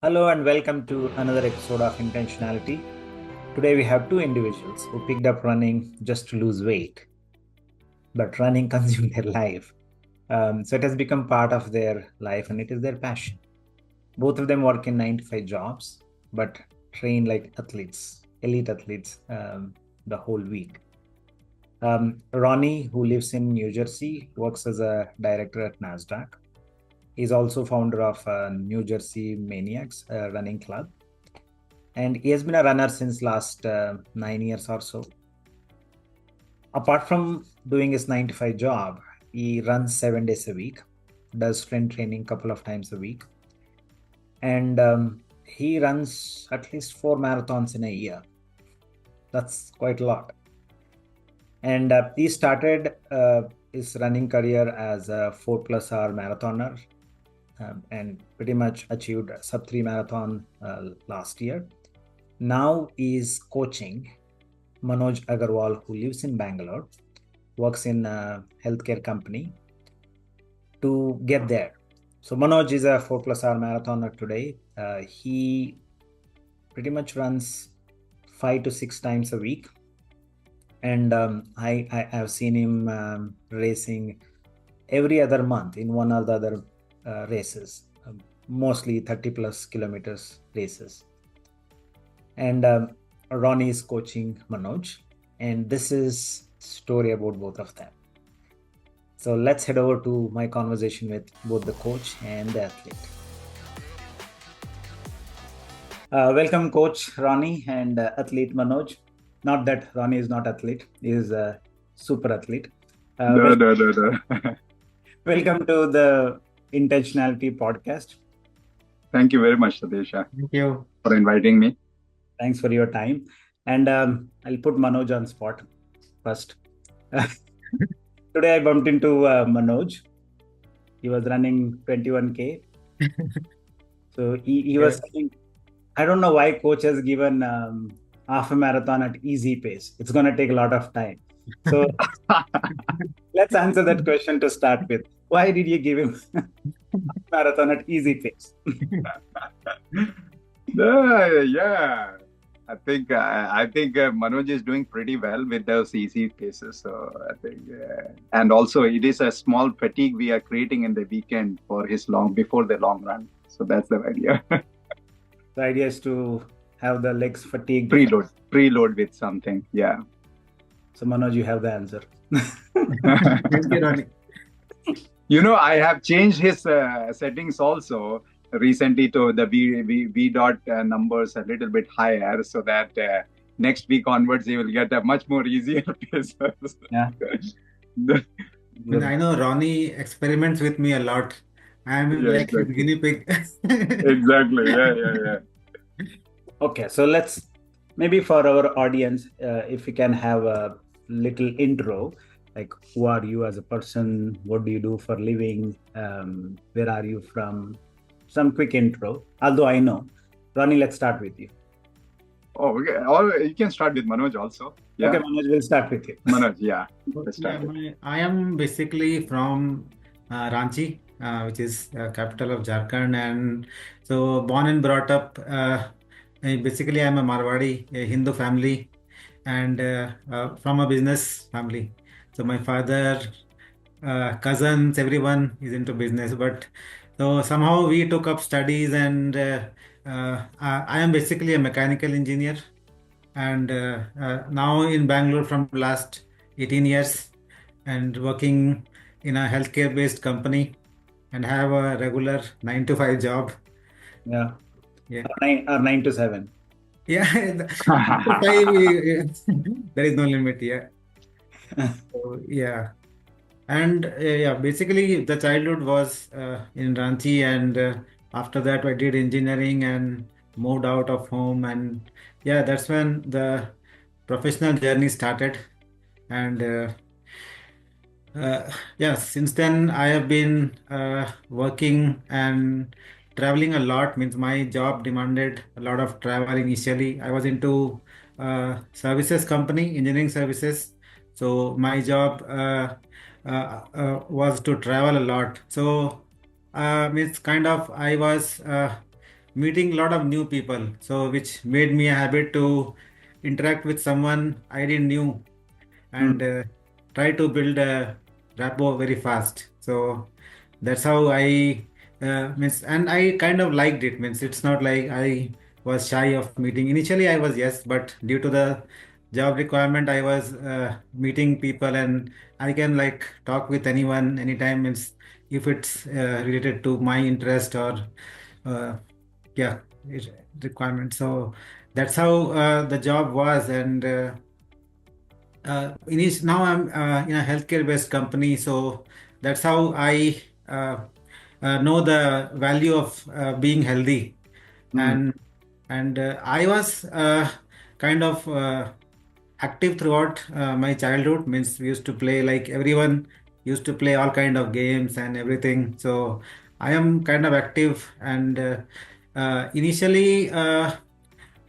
Hello and welcome to another episode of Intentionality. Today we have two individuals who picked up running just to lose weight, but running consumed their life. So it has become part of their life and it is their passion. Both of them work in 9 to 5 jobs, but train like athletes, elite athletes, the whole week. Roni, who lives in New Jersey, works as a director at NASDAQ. He's also founder of New Jersey Maniacs running club. And he has been a runner since last 9 years or so. Apart from doing his 9 to 5 job, he runs 7 days a week, does strength training a couple of times a week, and he runs at least 4 marathons in a year. That's quite a lot. And he started his running career as a 4+ hour marathoner and pretty much achieved sub 3 marathon last year. Now is coaching Manoj Agarwal, who lives in Bangalore, works in a healthcare company, to get there. So Manoj is a 4+ hour marathoner today. He pretty much runs 5 to 6 times a week. And I have seen him racing every other month in one or the other races, mostly 30+ kilometers races. And Roni is coaching Manoj, and this is story about both of them. So let's head over to my conversation with both the coach and the athlete. Welcome, Coach Roni and athlete Manoj. Not that Roni is not athlete; he is a super athlete. No. Welcome to the Intentionality podcast. Thank you very much, Sadesha, Thank you. for inviting me. Thanks for your time. And I'll put Manoj on spot first. Today I bumped into Manoj. He was running 21K. So he was saying, I don't know why coach has given half a marathon at easy pace. It's going to take a lot of time. So let's answer that question to start with. Why did you give him marathon at easy pace? Yeah, I think Manoj is doing pretty well with those easy paces. So I think, and also it is a small fatigue we are creating in the weekend for his before the long run. So that's the idea. The idea is to have the legs fatigued. Preload with something. Yeah. So Manoj, you have the answer. Thank you, Roni. I have changed his settings also recently to the V dot numbers a little bit higher, so that next week onwards he will get a much more easier paces. Yeah. I know Roni experiments with me a lot. I'm Yeah, like his exactly. guinea pig. Exactly. Yeah. Okay, so let's maybe for our audience, if we can have a little intro, like who are you as a person? What do you do for living? Where are you from? Some quick intro. Although I know, Ronnie, let's start with you. Oh, okay. Or you can start with Manoj also. Yeah. Okay, Manoj, we'll start with you. Manoj, yeah. Let's start. I am basically from Ranchi, which is capital of Jharkhand, and so born and brought up. Basically, I'm a Marwadi, a Hindu family, and from a business family. So my father, cousins, everyone is into business, but so somehow we took up studies, and I am basically a mechanical engineer, and now in Bangalore from last 18 years, and working in a healthcare based company, and have a regular 9 to 5 job. Yeah. Yeah. Or 9 to 7. Yeah. 9 to 5, there is no limit. Yeah. So, yeah. And yeah, basically the childhood was in Ranchi, and after that I did engineering and moved out of home, and yeah, that's when the professional journey started. And yeah, since then I have been working and traveling a lot. Means my job demanded a lot of travel. Initially I was into services company, engineering services, so my job was to travel a lot. So means kind of I was meeting a lot of new people, so which made me a habit to interact with someone I didn't knew, and try to build a rapport very fast. So that's how I means, and I kind of liked it. Means it's not like I was shy of meeting. Initially, I was, yes, but due to the job requirement, I was meeting people, and I can like talk with anyone anytime. Means if it's related to my interest or uh, yeah, requirement. So that's how the job was, and now I'm in a healthcare based company, so that's how I know the value of being healthy. Mm. And and I was kind of active throughout my childhood. Means we used to play, like everyone used to play all kind of games and everything, so I am kind of active. And initially uh,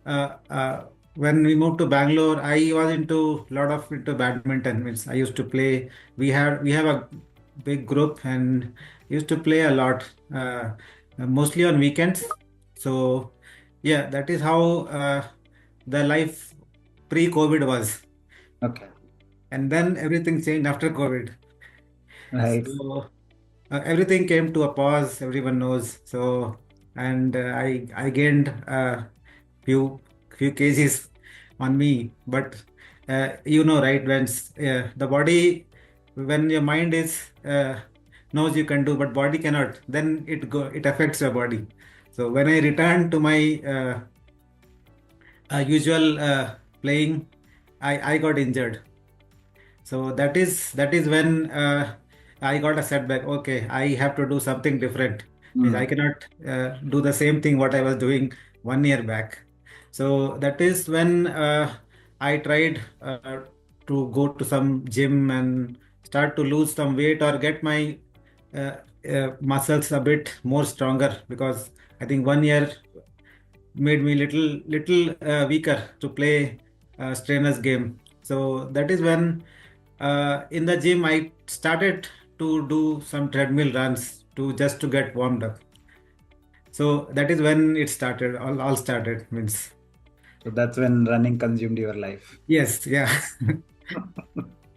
uh, when we moved to Bangalore, I was into lot of into badminton. Means I used to play. We have a big group and used to play a lot, mostly on weekends. So yeah, that is how the life pre-COVID was, Okay. and then everything changed after COVID. Right. So everything came to a pause. Everyone knows. So and I gained few few kgs on me, but right, when the body, when your mind is knows you can do, but body cannot, then it affects your body. So when I returned to my usual playing, I got injured. So that is when I got a setback. Okay, I have to do something different. Means I Mm. cannot do the same thing what I was doing 1 year back. So that is when I tried to go to some gym and start to lose some weight or get my uh, muscles a bit more stronger, because I think 1 year made me little weaker to play strenuous game. So that is when in the gym I started to do some treadmill runs to just to get warmed up. So that is when it started. All started, means. So that's when running consumed your life. Yes, yeah.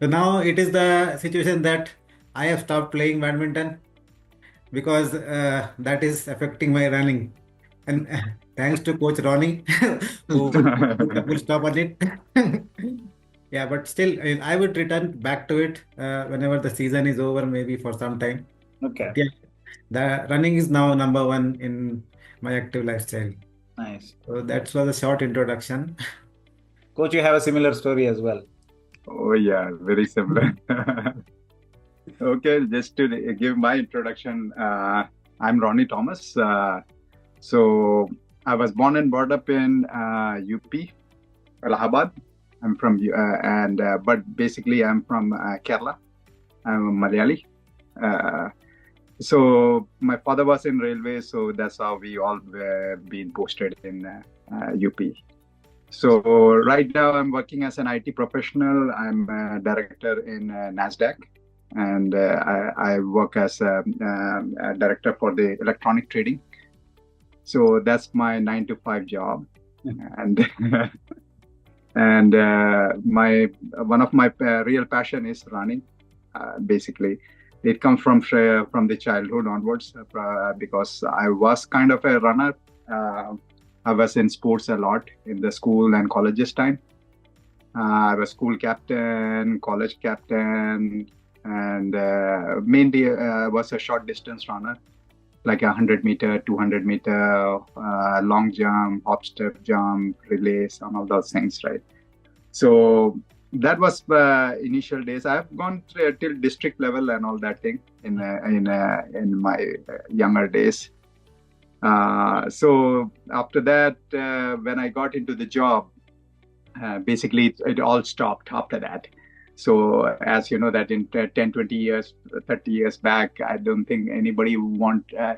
So now it is the situation that I have stopped playing badminton because that is affecting my running. And thanks to Coach Roni, who put a full stop on it. Yeah, but still, I would return back to it whenever the season is over, maybe for some time. Okay. But yeah, the running is now number one in my active lifestyle. Nice. So that was a short introduction. Coach, you have a similar story as well. Oh yeah, very similar. Okay, just to give my introduction, I'm Roni Thomas. So I was born and brought up in UP, Allahabad. I'm from but basically I'm from Kerala. I'm a Malayali. So my father was in railways, so that's how we all were being posted in UP. So right now I'm working as an IT professional. I'm a director in NASDAQ, and I work as a director for the electronic trading. So that's my 9 to 5 job, and and my one of my real passion is running. Basically, it comes from the childhood onwards because I was kind of a runner. I was in sports a lot in the school and colleges time. I was school captain, college captain, and mainly was a short distance runner, like 100 meter, 200 meter, long jump, hop step jump, relays, and all those things, right? So that was initial days. I've gone till district level and all that thing in my younger days. So after that, when I got into the job, basically it all stopped after that. So as you know that in 10, 20 years, 30 years back, I don't think anybody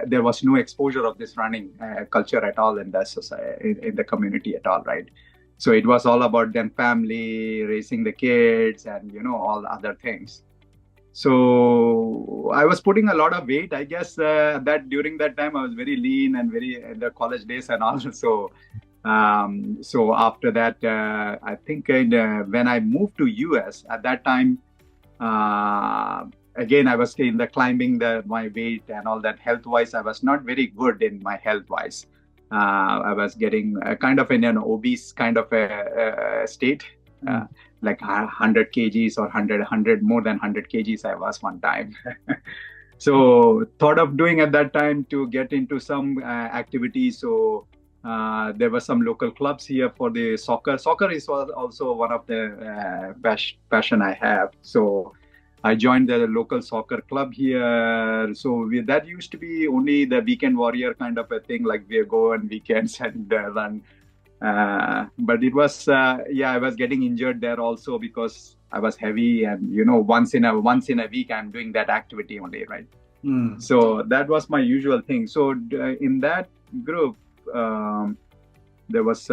there was no exposure of this running culture at all in the society, in the community at all, right? So it was all about then family, raising the kids, and all other things. So I was putting a lot of weight. I guess that during that time I was very lean and very in the college days and all. So after that, I think when I moved to US at that time, uh, again I was in the climbing my weight and all that. Health wise, I was not very good in my health wise. I was getting kind of in an obese kind of a state. Like 100 kgs or 100 more than 100 kgs I was one time. So thought of doing at that time to get into some activities. So there were some local clubs here for the soccer. Soccer is also one of the passion I have. So I joined the local soccer club here. So that used to be only the weekend warrior kind of a thing. Like we go on weekends and run. But it was I was getting injured there also because I was heavy, and once in a week I'm doing that activity only, right? So that was my usual thing. So in that group, there was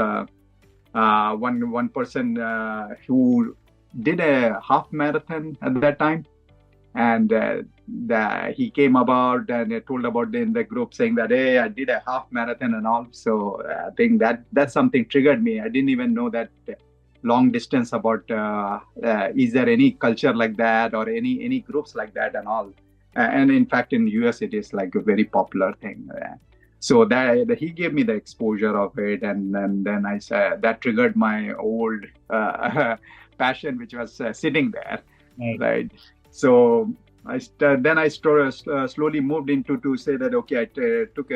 one person who did a half marathon at that time, and he came about and told about in the group saying that, hey, I did a half marathon and all. So I think that's something triggered me. I didn't even know that long distance about is there any culture like that or any groups like that and all. And in fact, in the US, it is like a very popular thing. So that he gave me the exposure of it, and then I said that triggered my old passion, which was sitting there, right? So then I slowly moved into to say that, okay, I took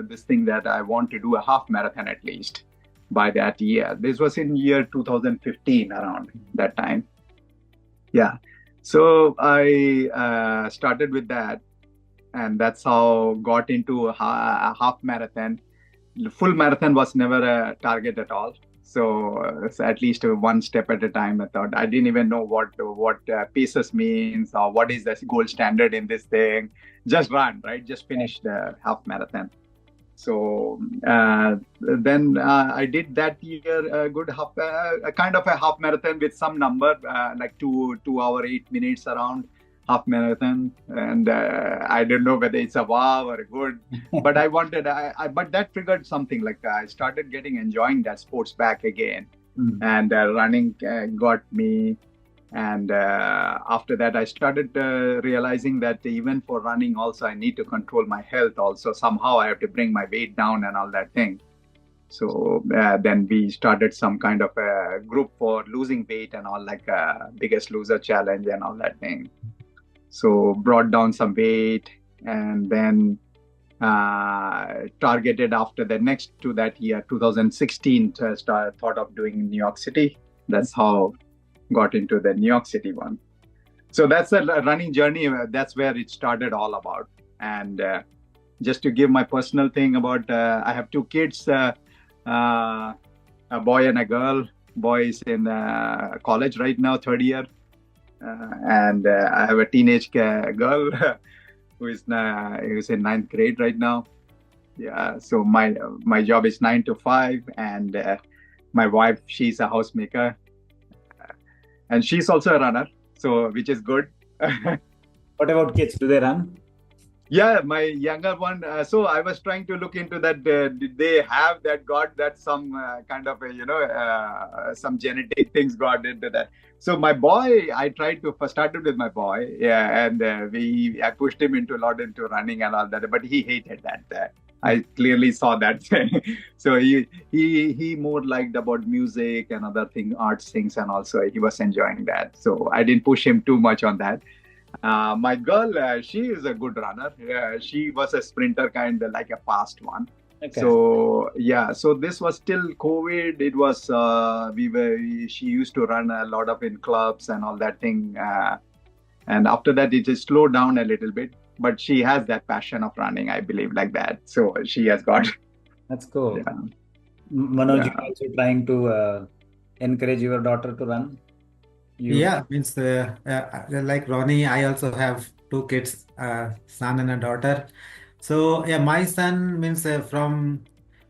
this thing that I want to do a half marathon at least by that year. This was in year 2015 around that time. Yeah. So I started with that, and that's how got into a half marathon. The full marathon was never a target at all. So it's at least one step at a time. I thought I didn't even know what paces means or what is the gold standard in this thing. Just run, right? Just finish the half marathon. So then I did that year a good kind of a half marathon with some number like 2 hour 8 minutes around half marathon, and I don't know whether it's a wow or a good, but I wanted, but that triggered something like I started enjoying that sports back again, and running got me. And after that, I started realizing that even for running also, I need to control my health also. Somehow I have to bring my weight down and all that thing. So then we started some kind of a group for losing weight and all, like Biggest Loser Challenge and all that thing. So brought down some weight, and then targeted after the next to that year, 2016, thought of doing New York City. That's how got into the New York City one. So that's a running journey. That's where it started all about. And just to give my personal thing about, I have 2 kids, a boy and a girl. Boy is in college right now, 3rd year. And I have a teenage girl who is in 9th grade right now. Yeah. So my job is 9 to 5, and my wife, she's a housemaker, and she's also a runner. So which is good. What about kids? Do they run? Yeah, my younger one. So I was trying to look into that. Did they have that? Got that some kind of some genetic things got into that. So my boy, I tried to started with my boy. Yeah, and I pushed him into a lot into running and all that, but he hated that. I clearly saw that. So he more liked about music and other thing, arts things, and also he was enjoying that. So I didn't push him too much on that. My girl, she is a good runner. She was a sprinter, kind of like a fast one. Okay. So yeah, so this was still COVID. It was she used to run a lot of in clubs and all that thing. And after that, it just slowed down a little bit. But she has that passion of running, I believe, like that. So she has got. That's cool. Yeah. Manoj, you're also trying to encourage your daughter to run? Yeah, means like Roni, I also have 2 kids, son and a daughter. So yeah, my son means from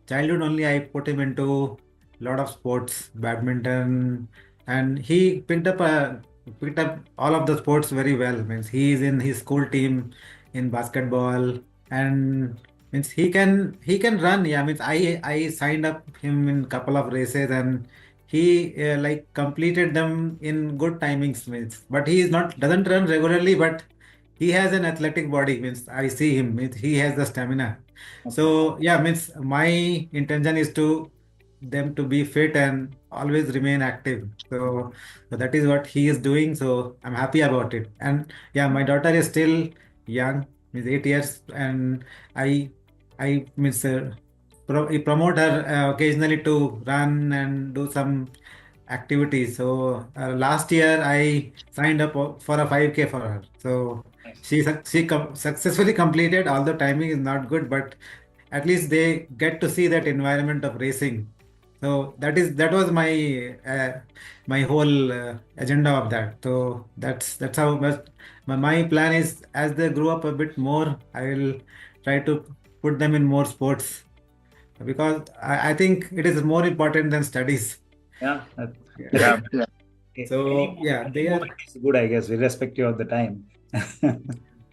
childhood only I put him into a lot of sports, badminton, and he picked up picked up all of the sports very well. Means he is in his school team in basketball, and means he can run. Yeah, means I signed up him in couple of races, and he like completed them in good timings. Means, but he is not doesn't run regularly, but he has an athletic body. Means I see him. Means he has the stamina. Okay. So yeah, means my intention is to them to be fit and always remain active. So that is what he is doing. So I'm happy about it. And yeah, my daughter is still young, is 8 years, and I I means promote her occasionally to run and do some activities. So last year I signed up for a 5K for her. So Nice. she successfully completed. Although timing is not good, but at least they get to see that environment of racing. So that was my whole agenda of that. So that's how my plan is. As they grow up a bit more, I will try to put them in more sports, because I think it is more important than studies. Yeah. Yeah. Yeah, Definitely. yeah, So yeah, Any they are. movement is good, I guess, irrespective of the time.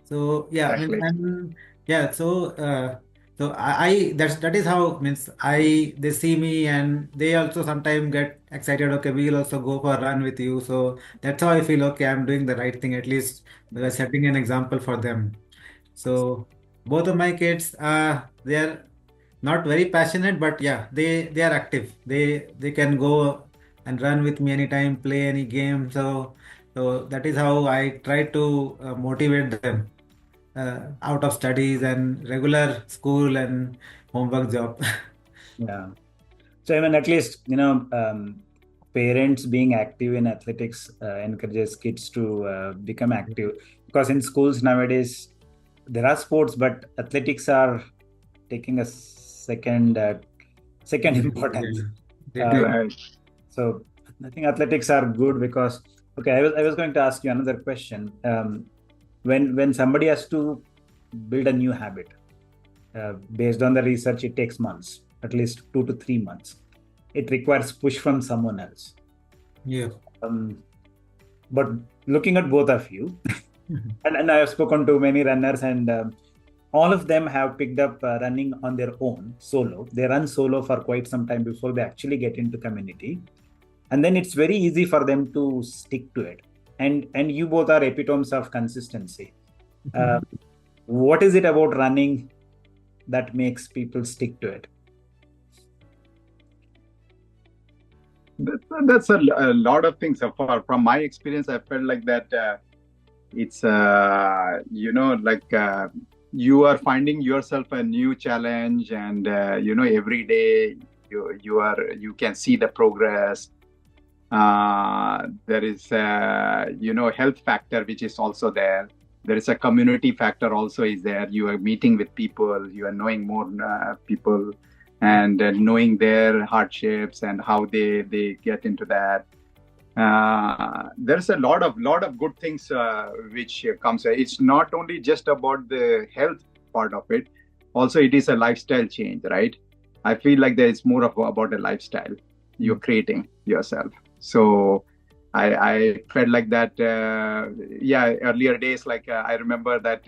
So yeah, I mean, exactly. and yeah, so I that is how means I they see me, and they also sometimes get excited. Okay, we'll also go for a run with you. So that's how I feel. Okay, I'm doing the right thing, at least by Yes. setting an example for them. So both of my kids, they are not very passionate, but yeah, they are active. They can go and run with me anytime, play any game. So that is how I try to motivate them out of studies and regular school and homework job. Yeah. So even at least, parents being active in athletics encourages kids to become active, because in schools nowadays there are sports, but athletics are taking a second Yeah, importance. yeah, they Uh, do. Right. so I think athletics are good because, okay, I was going to ask you another question. When somebody has to build a new habit, based on the research, it takes months, at least 2 to 3 months. It requires push from someone else. Yeah. Um, but looking at both of you, and I have spoken to many runners, and all of them have picked up running on their own solo. They run solo for quite some time before they actually get into community, and then it's very easy for them to stick to it. And you both are epitomes of consistency. Uh, what is it about running that makes people stick to it? That's a lot of things. So far, from my experience, I felt like that it's like you are finding yourself a new challenge, and every day you can see the progress. There is health factor which is also there. There is a community factor also is there. You are meeting with people, you are knowing more people, and knowing their hardships and how they get into that. There's a lot of good things which comes. It's not only just about the health part of it. Also, it is a lifestyle change, right? I feel like there is more about a lifestyle you're creating yourself. So I felt like that. Earlier days, like I remember that.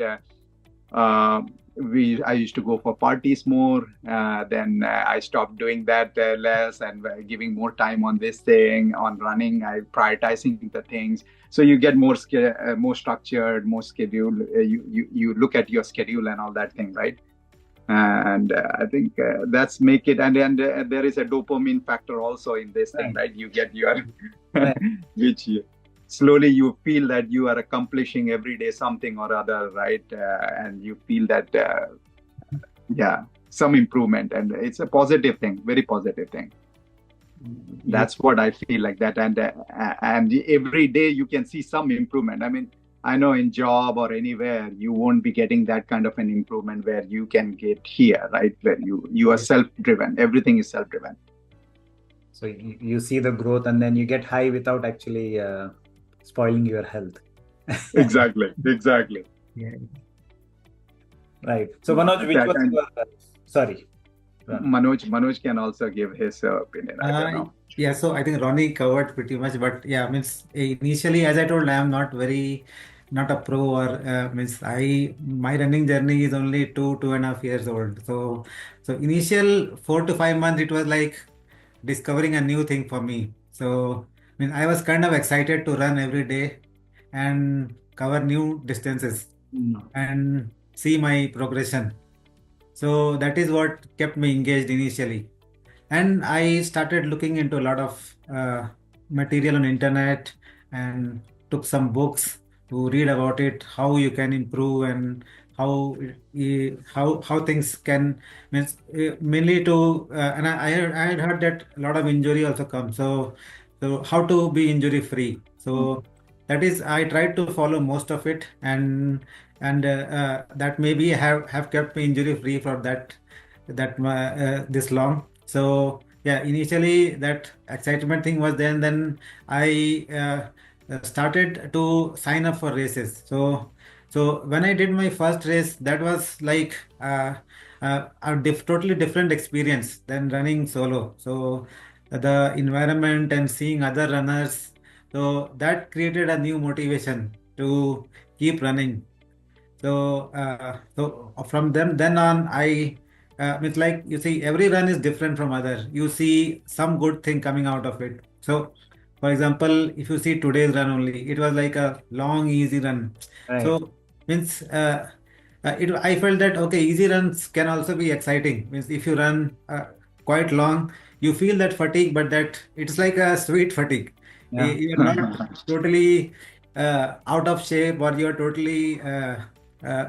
Uh, I used to go for parties more. Then I stopped doing that less, and giving more time on this thing, on running. I prioritizing the things. So you get more structured, more scheduled. You look at your schedule and all that thing, right? And I think that's make it. And there is a dopamine factor also in this thing, right? You get your Right. which slowly you feel that you are accomplishing every day something or other, right? And you feel that some improvement, and it's a positive thing, very positive thing. That's what I feel like that. And every day you can see some improvement. I mean, I know in job or anywhere you won't be getting that kind of an improvement where you can get here, right? Where you are self-driven, everything is self-driven. So you see the growth, and then you get high without actually spoiling your health. Exactly. Yeah. Right. So Manoj, which That was kind. your sorry? runner? Manoj can also give his opinion. I don't Uh, know. yeah, so I think Ronnie covered pretty much, but yeah, means initially, as I told, I am not a pro or means my running journey is only 2.5 years old. So initial 4 to 5 months, it was like discovering a new thing for me. So I mean, I was kind of excited to run every day and cover new distances Mm. and see my progression. So that is what kept me engaged initially. And I started looking into a lot of material on internet and took some books to read about it, how you can improve and how things can means mainly to and I had heard that a lot of injury also comes. So how to be injury free. Mm. So that is I tried to follow most of it, and that maybe have kept me injury free for that this long. So yeah, initially that excitement thing was there. And then I started to sign up for races. So when I did my first race, that was like totally different experience than running solo. So the environment and seeing other runners, so that created a new motivation to keep running. So from then on, it's like you see every run is different from other. You see some good thing coming out of it. So, for example, if you see today's run only, it was like a long, easy run. Right. So means I felt that okay, easy runs can also be exciting. Means if you run quite long, you feel that fatigue, but that it's like a sweet fatigue. Yeah. You're not totally out of shape or you're totally uh,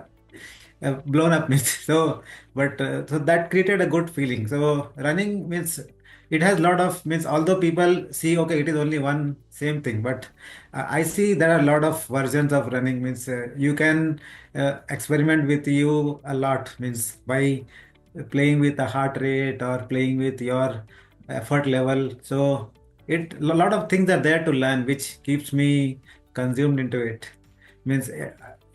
blown up means so that created a good feeling. So running means it has a lot of means although people see okay it is only one same thing, but I see there are a lot of versions of running means you can experiment with you a lot means by playing with the heart rate or playing with your effort level. So a lot of things are there to learn which keeps me consumed into it means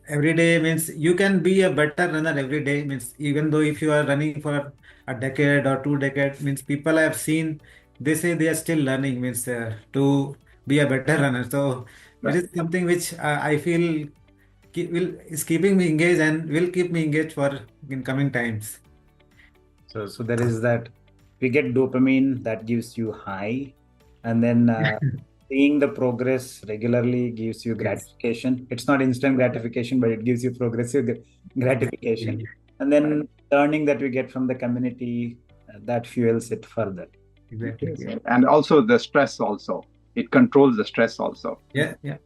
every day means you can be a better runner every day means even though if you are running for a decade or 2 decades means people I have seen they say they are still learning means to be a better runner. So it Right. is something which I feel is keeping me engaged and will keep me engaged for in coming times. So there is that we get dopamine that gives you high, and then seeing the progress regularly gives you Yes. gratification. It's not instant gratification, but it gives you progressive gratification. Exactly. And then learning that we get from the community that fuels it further. Exactly. Yes. And also the stress also. It controls the stress also. Yeah. Yeah.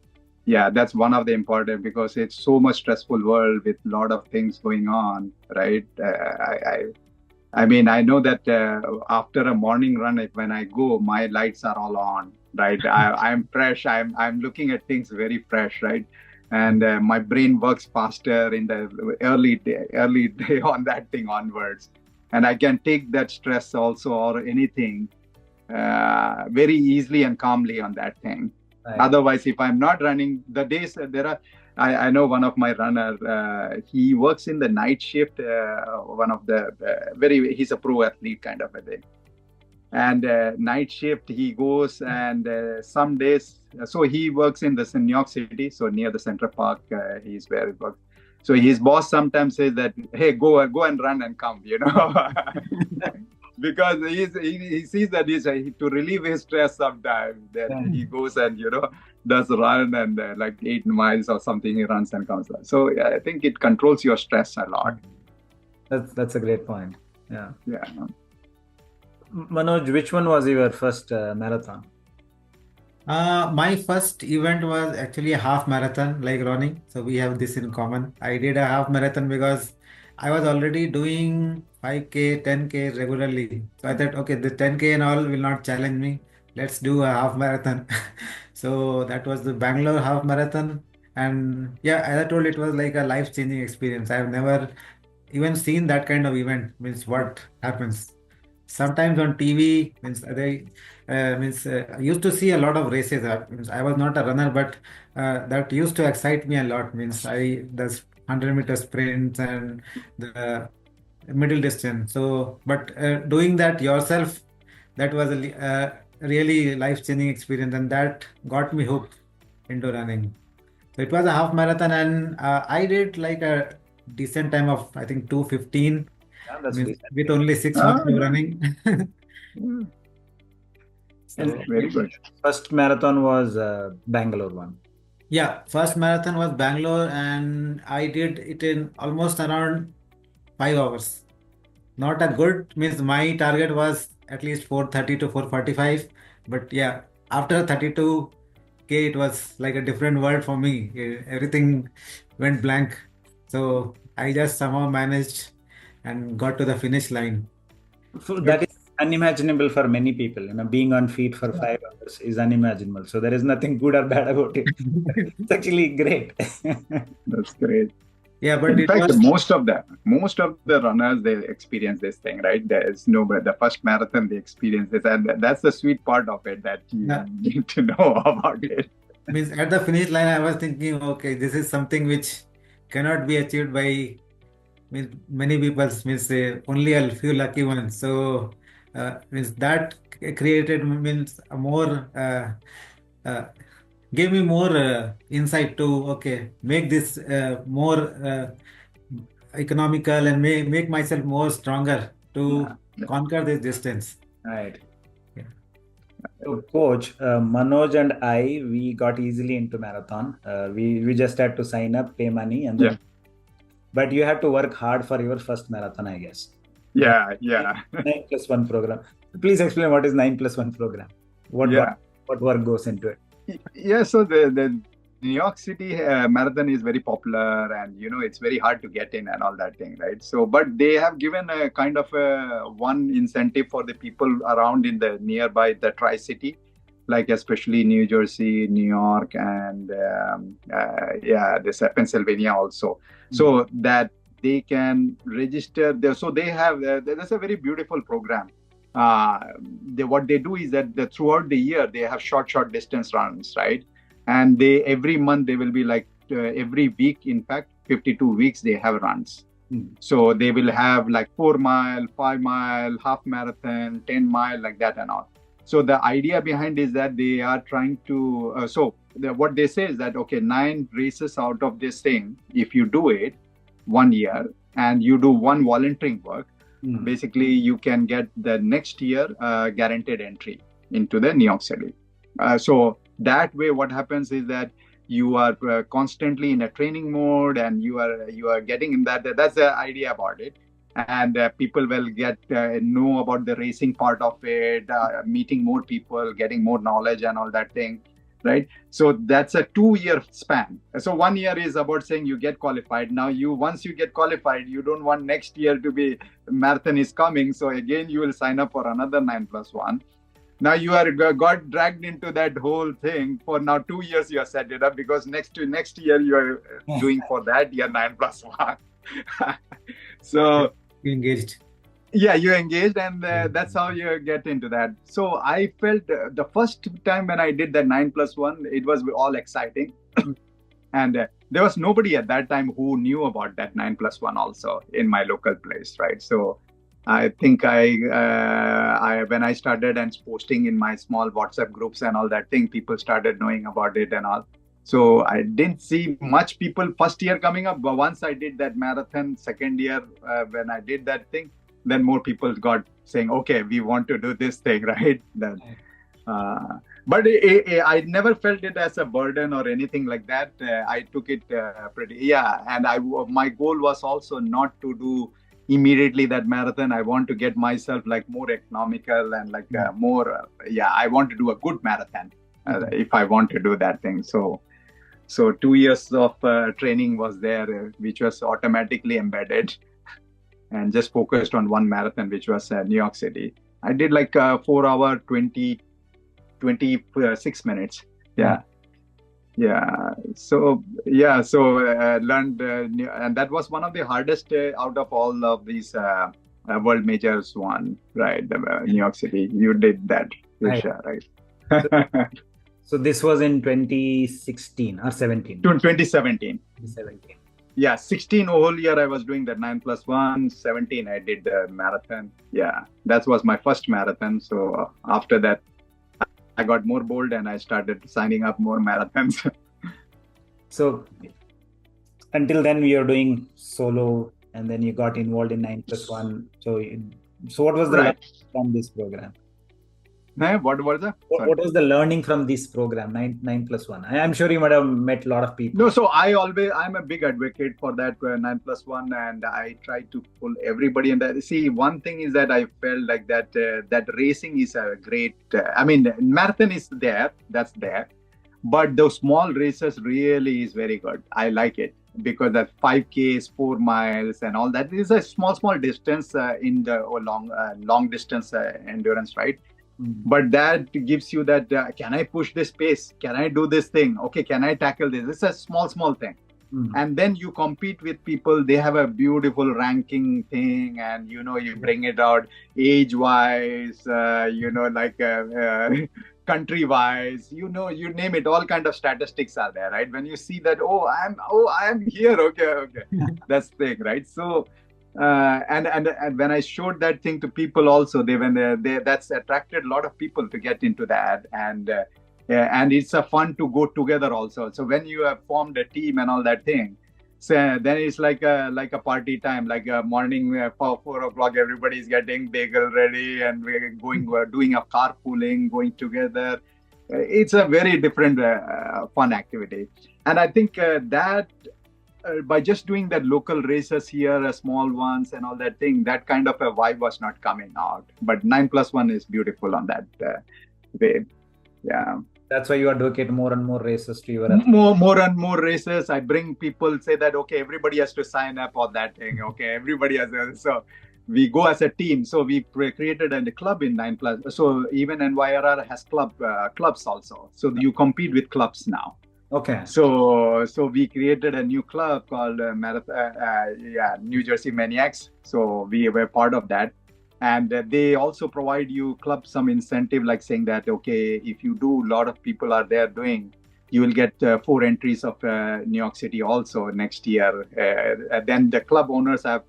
Yeah, that's one of the important because it's so much stressful world with a lot of things going on, right? I mean, I know that after a morning run, when I go, my lights are all on, right? I'm fresh. I'm looking at things very fresh, right? And my brain works faster in the early day on that thing onwards, and I can take that stress also or anything very easily and calmly on that thing. Right. Otherwise, if I'm not running, the days there are. I know one of my runner. He works in the night shift. One of the he's a pro athlete kind of a thing. And night shift, he goes and some days. So he works in New York City, so near the Central Park. He's where he works. So his boss sometimes says that, "Hey, go and run and come," because he sees that he's to relieve his stress sometimes. Then he goes and does run and like 8 miles or something. He runs and comes. So yeah, I think it controls your stress a lot. That's a great point. Yeah. Yeah. Manoj, which one was your first marathon? My first event was actually a half marathon, like Ronnie. So we have this in common. I did a half marathon because I was already doing 5K, 10K regularly. So I thought, okay, the 10K and all will not challenge me. Let's do a half marathon. So that was the Bangalore half marathon. And yeah, as I told, it was like a life-changing experience. I've never even seen that kind of event, means what happens. Sometimes on TV, I used to see a lot of races. Means I was not a runner, but that used to excite me a lot. Means the 100-meter sprints and the middle distance. So, but doing that yourself, that was a really life-changing experience, and that got me hooked into running. So it was a half marathon, and I did like a decent time of, I think, 2:15, Yeah, that's means decent. with only 6 months of yeah. running. And So Very good. first marathon was Bangalore one. yeah, first marathon was Bangalore, and I did it in almost around 5 hours. Not a good, means my target was at least 4:30 to 4:45. But yeah, after 32K, it was like a different world for me. Everything went blank. So I just somehow managed and got to the finish line. So that is unimaginable for many people. Being on feet for Yeah. 5 hours is unimaginable. So there is nothing good or bad about it. It's actually great. That's great. Yeah, but In it fact, was. most of the runners, they experience this thing, right? There is no, but the first marathon they experience this, and that's the sweet part of it, that you Yeah. need to know about it. Means at the finish line, I was thinking, okay, this is something which cannot be achieved by, means many people, means only a few lucky ones. So means that created, means a more uh, gave me more insight to, okay, make this more economical, and make myself more stronger to Yeah. conquer this distance. Right. Yeah. So, Coach, Manoj and I, we got easily into marathon. We just had to sign up, pay money, and then. Yeah. But you have to work hard for your first marathon, I guess. Yeah. 9+1 program. Please explain what is 9+1 program. What work goes into it? Yeah. So the New York City marathon is very popular, and it's very hard to get in and all that thing, right? So, but they have given a kind of one incentive for the people around in the nearby the Tri-City, like especially New Jersey, New York, and this Pennsylvania also. So that they can register there. So they have that's a very beautiful program. What they do is that throughout the year they have short distance runs, right? And every month they will be like every week, in fact 52 weeks they have runs. So they will have like 4 mile, 5 mile, half marathon, 10 mile, like that and all. So the idea behind is that they are trying to what they say is that, okay, 9 races out of this thing, if you do it 1 year and you do one volunteering work, basically you can get the next year guaranteed entry into the New York City. So that way what happens is that you are constantly in a training mode, and you are getting in that's the idea about it. And people will get know about the racing part of it, meeting more people, getting more knowledge and all that thing, right? So that's a 2-year span. So 1 year is about saying you get qualified. Now once you get qualified, you don't want next year to be marathon is coming, so again you will sign up for another 9+1. Now you are got dragged into that whole thing for now 2 years. You are set it up because next year you are doing for that year 9+1. So You engaged. Yeah, you engaged, and that's how you get into that. So I felt the first time when I did that 9+1, it was all exciting, and there was nobody at that time who knew about that 9+1 also in my local place, right? So I think I when I started and posting in my small WhatsApp groups and all that thing, people started knowing about it and all. So I didn't see much people first year coming up, but once I did that marathon second year, when I did that thing, then more people got saying, okay, we want to do this thing, right? But I never felt it as a burden or anything like that. I took it and my goal was also not to do immediately that marathon. I want to get myself like more economical and like I want to do a good marathon if I want to do that thing. So 2 years of training was there, which was automatically embedded, and just focused on one marathon, which was New York City. I did like 4 hour 26 minutes. So learned, and that was one of the hardest out of all of these world majors one, right? New York City. You did that, Risha, right? So this was in 2016 or 17? 2017. Yeah, 16 whole year I was doing the 9+1. 17 I did the marathon. Yeah, that was my first marathon. So after that, I got more bold and I started signing up more marathons. So until then, we were doing solo, and then you got involved in 9+1. So what was the Right. learning from this program? What was that? What was the learning from this program, 9+1? I'm sure you might have met a lot of people. No, so I'm a big advocate for that 9+1, and I try to pull everybody in that. See, one thing is that I felt like that racing is a great. I mean, marathon is there, that's there, but those small races really is very good. I like it because that 5Ks, 4 miles, and all that is a small distance in the long distance endurance, right? But that gives you that, can I push this pace? Can I do this thing? Okay, can I tackle this? It's a small thing. And then you compete with people. They have a beautiful ranking thing, and you bring it out age-wise, country wise, you name it, all kind of statistics are there, right? When you see that, I am here, okay. That's the thing, right? So and when I showed that thing to people also, that's attracted a lot of people to get into that, and it's a fun to go together also. So when you have formed a team and all that thing, so then it's like a party time, like a morning for 4 o'clock, everybody's getting bagel ready, and we're doing a carpooling, going together. It's a very different fun activity, and I think that. By just doing that local races here, small ones and all that thing, that kind of a vibe was not coming out. But 9+1 is beautiful on that way. Yeah. That's why you advocate more and more races to your more and more races. I bring people, say that, okay, everybody has to sign up on that thing. Okay, everybody has so we go as a team. So we created a club in 9+. So even NYRR has clubs also. So you compete with clubs now. Okay. So we created a new club called New Jersey Maniacs. So we were part of that, and they also provide you some incentive, like saying that, okay, if you do, a lot of people are there doing, you will get 4 entries of New York City also next year. Then the club owners have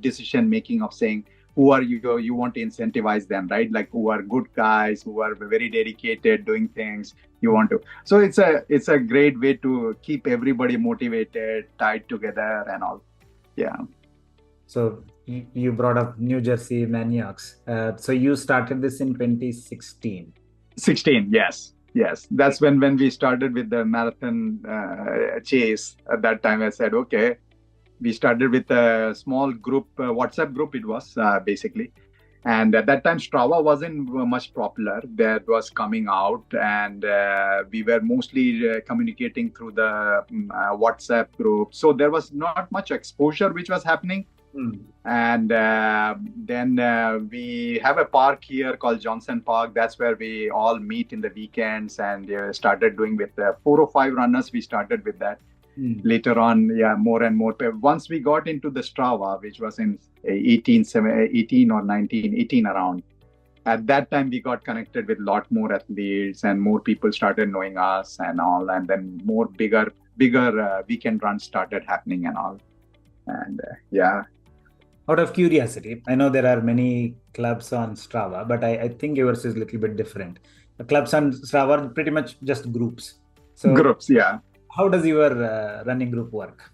decision making of saying, who are you want to incentivize them, right? Like who are good guys, who are very dedicated doing things you want to. So it's a great way to keep everybody motivated, tied together and all. Yeah. So you brought up New Jersey Maniacs. So you started this in 2016. 16, yes. That's when we started with the marathon chase. At that time I said, okay, we started with a small group, WhatsApp group it was basically. And at that time, Strava wasn't much popular. That was coming out, and we were mostly communicating through the WhatsApp group. So there was not much exposure which was happening. And then we have a park here called Johnson Park. That's where we all meet in the weekends, and started doing with 4 or 5 runners. We started with that. Later on, more and more. Once we got into the Strava, which was in 18 or 19, 18 around, at that time we got connected with a lot more athletes, and more people started knowing us and all, and then more bigger weekend runs started happening and all. And Out of curiosity, I know there are many clubs on Strava, but I think yours is a little bit different. The clubs on Strava are pretty much just groups. So groups, yeah. How does your running group work?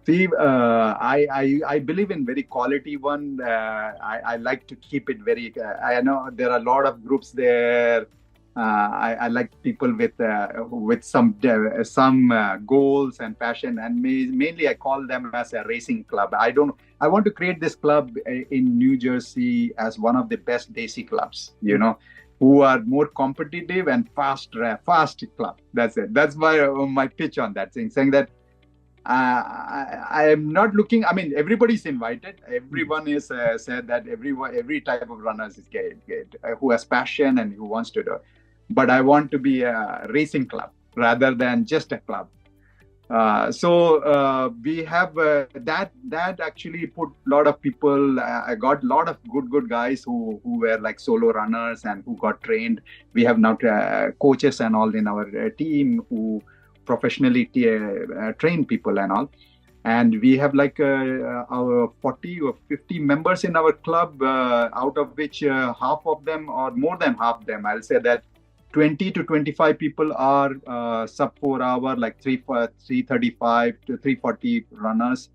See, I believe in very quality one. I like to keep it very. I know there are a lot of groups there. I like people with some goals and passion, and mainly I call them as a racing club. I want to create this club in New Jersey as one of the best Desi clubs. Who are more competitive and fast club. That's it. That's my pitch on that thing, saying that I am not looking. I mean, everybody's invited. Everyone is said that every type of runners is great, who has passion and who wants to do. But I want to be a racing club rather than just a club. So we have that actually put a lot of people. I got a lot of good guys who were like solo runners and who got trained. We have now coaches and all in our team who professionally train people and all. and we have like our 40 or 50 members in our club, out of which half of them, or more than half them, I'll say that 20 to 25 people are sub 4 hour, like 335 to 340 runners.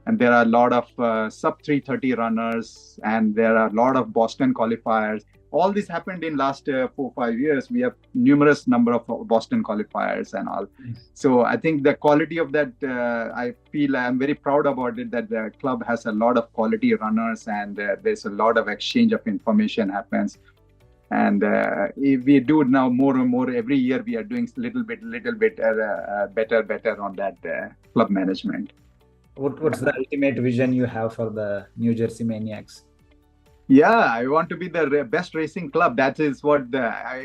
And there are a lot of sub 330 runners, and there are a lot of Boston qualifiers. All this happened in last 4 5 years. We have numerous number of Boston qualifiers and all. So I think the quality of that, I feel I'm very proud about it, that the club has a lot of quality runners, and there's a lot of exchange of information happens. And if we do now more and more every year, we are doing little bit better on that club management. What's the ultimate vision you have for the New Jersey Maniacs? Yeah, I want to be the best racing club. That is what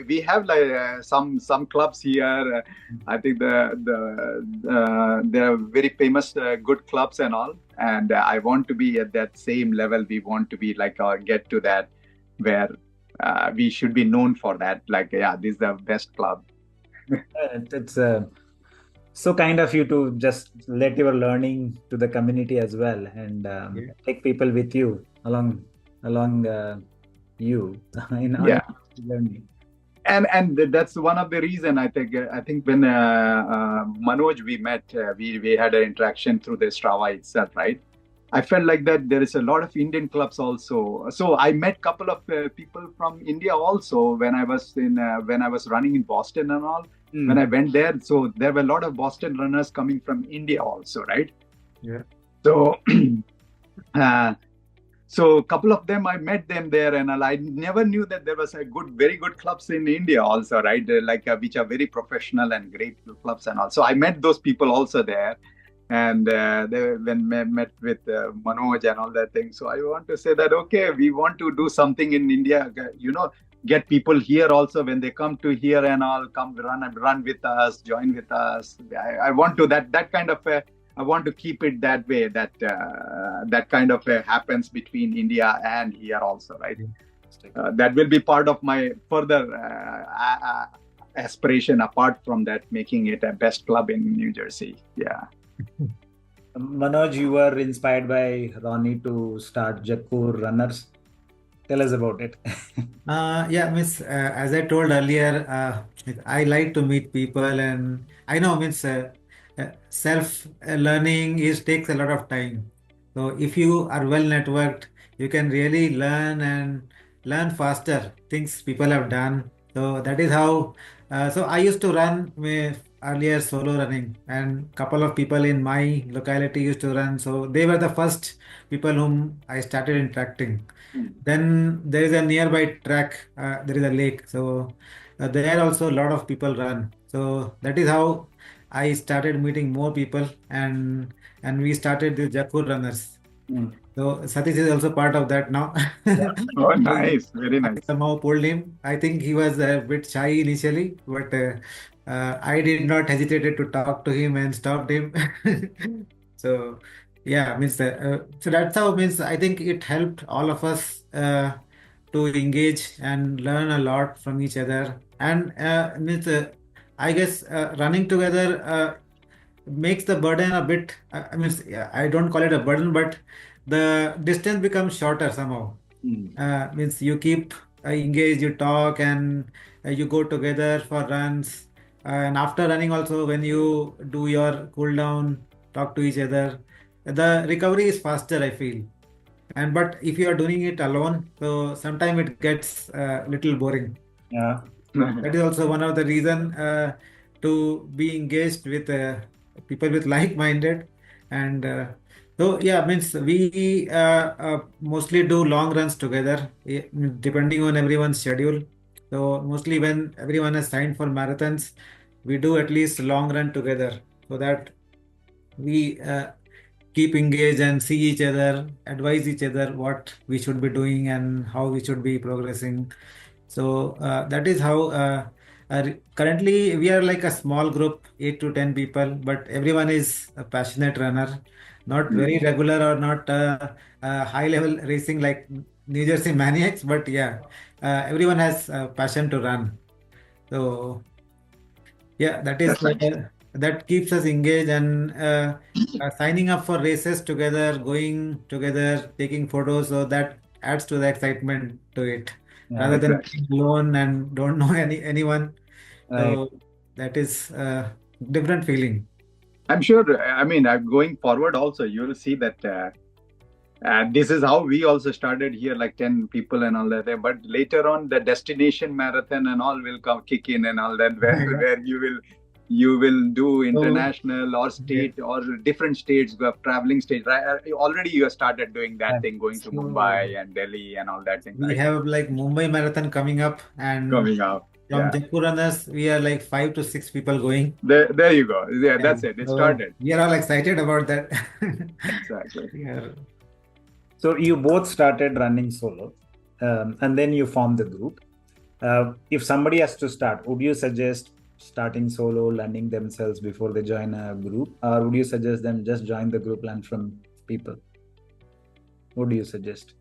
we have. Like some clubs here. I think there are very famous good clubs and all. And I want to be at that same level. We want to be like get to that where we should be known for that. Like, yeah, this is the best club. It's so kind of you to just let your learning to the community as well, and take people with you along you in learning. And that's one of the reason I think when Manoj we met, we had an interaction through the Strava itself, right? I felt like that there is a lot of Indian clubs also. So I met couple of people from India also when I was running in Boston and all. When I went there, so there were a lot of Boston runners coming from India also, right? Yeah. So so a couple of them, I met them there, and I never knew that there was very good clubs in India also, right? Like which are very professional and great clubs and all. So I met those people also there, and when met with Manoj and all that thing. So I want to say that, okay, we want to do something in India, get people here also when they come to here and all, come run with us, join with us. I want to that kind of I want to keep it that way, that that kind of happens between India and here also, right? That will be part of my further aspiration, apart from that, making it a best club in New Jersey. Yeah. Manoj, you were inspired by Roni to start Jakkur Runners. Tell us about it. Yeah, Miss, as I told earlier, I like to meet people, and I know, means self learning takes a lot of time. So if you are well networked, you can really learn faster things people have done. So that is how. So I used to run with earlier solo running, and couple of people in my locality used to run. So they were the first people whom I started interacting. Then there is a nearby track, there is a lake. So there also a lot of people run. So that is how I started meeting more people, and we started the Jakkur Runners. So Satish is also part of that now. Oh, nice. Very I nice. somehow pulled him. I think he was a bit shy initially, but I did not hesitate to talk to him and stopped him. So yeah, means so that's how, means I think it helped all of us to engage and learn a lot from each other. And means I guess running together makes the burden a bit. I mean, I don't call it a burden, but the distance becomes shorter somehow. Means you keep engaged, you talk, and you go together for runs. And after running, also when you do your cool down, talk to each other, the recovery is faster, I feel. And but if you are doing it alone, so sometimes it gets a little boring. Yeah. That is also one of the reason to be engaged with people with like-minded. And so yeah, means we mostly do long runs together, depending on everyone's schedule. So mostly when everyone has signed for marathons, we do at least long run together, so that we keep engaged and see each other, advise each other what we should be doing and how we should be progressing. So that is how currently we are like a small group, 8 to 10 people, but everyone is a passionate runner, not very regular or not high level racing like New Jersey Maniacs, but yeah, everyone has passion to run. So yeah, that is That's nice. that keeps us engaged, and signing up for races together, going together, taking photos. So that adds to the excitement to it, Yeah. rather than Exactly. being alone and don't know anyone. Right. So that is a different feeling. I'm sure. I mean, going forward also, you'll see that. This is how we also started here, like 10 people and all that. But later on, the destination marathon and all will come kick in and all that, where, Yeah. where you will do So international or yeah. state or different states, you have traveling state. Right? Already you have started doing that Right. thing, going to So Mumbai and Delhi and all that thing, we right? have like Mumbai Marathon coming up, and Coming up. from Yeah. Jakkur Runners, we are like 5 to 6 people going. There you go. Yeah, Yeah. that's it. It So started. we are all excited about that. Exactly. Yeah. So you both started running solo, and then you formed the group. If somebody has to start, would you suggest starting solo, learning themselves before they join a group, or would you suggest them just join the group, learn from people? What do you suggest?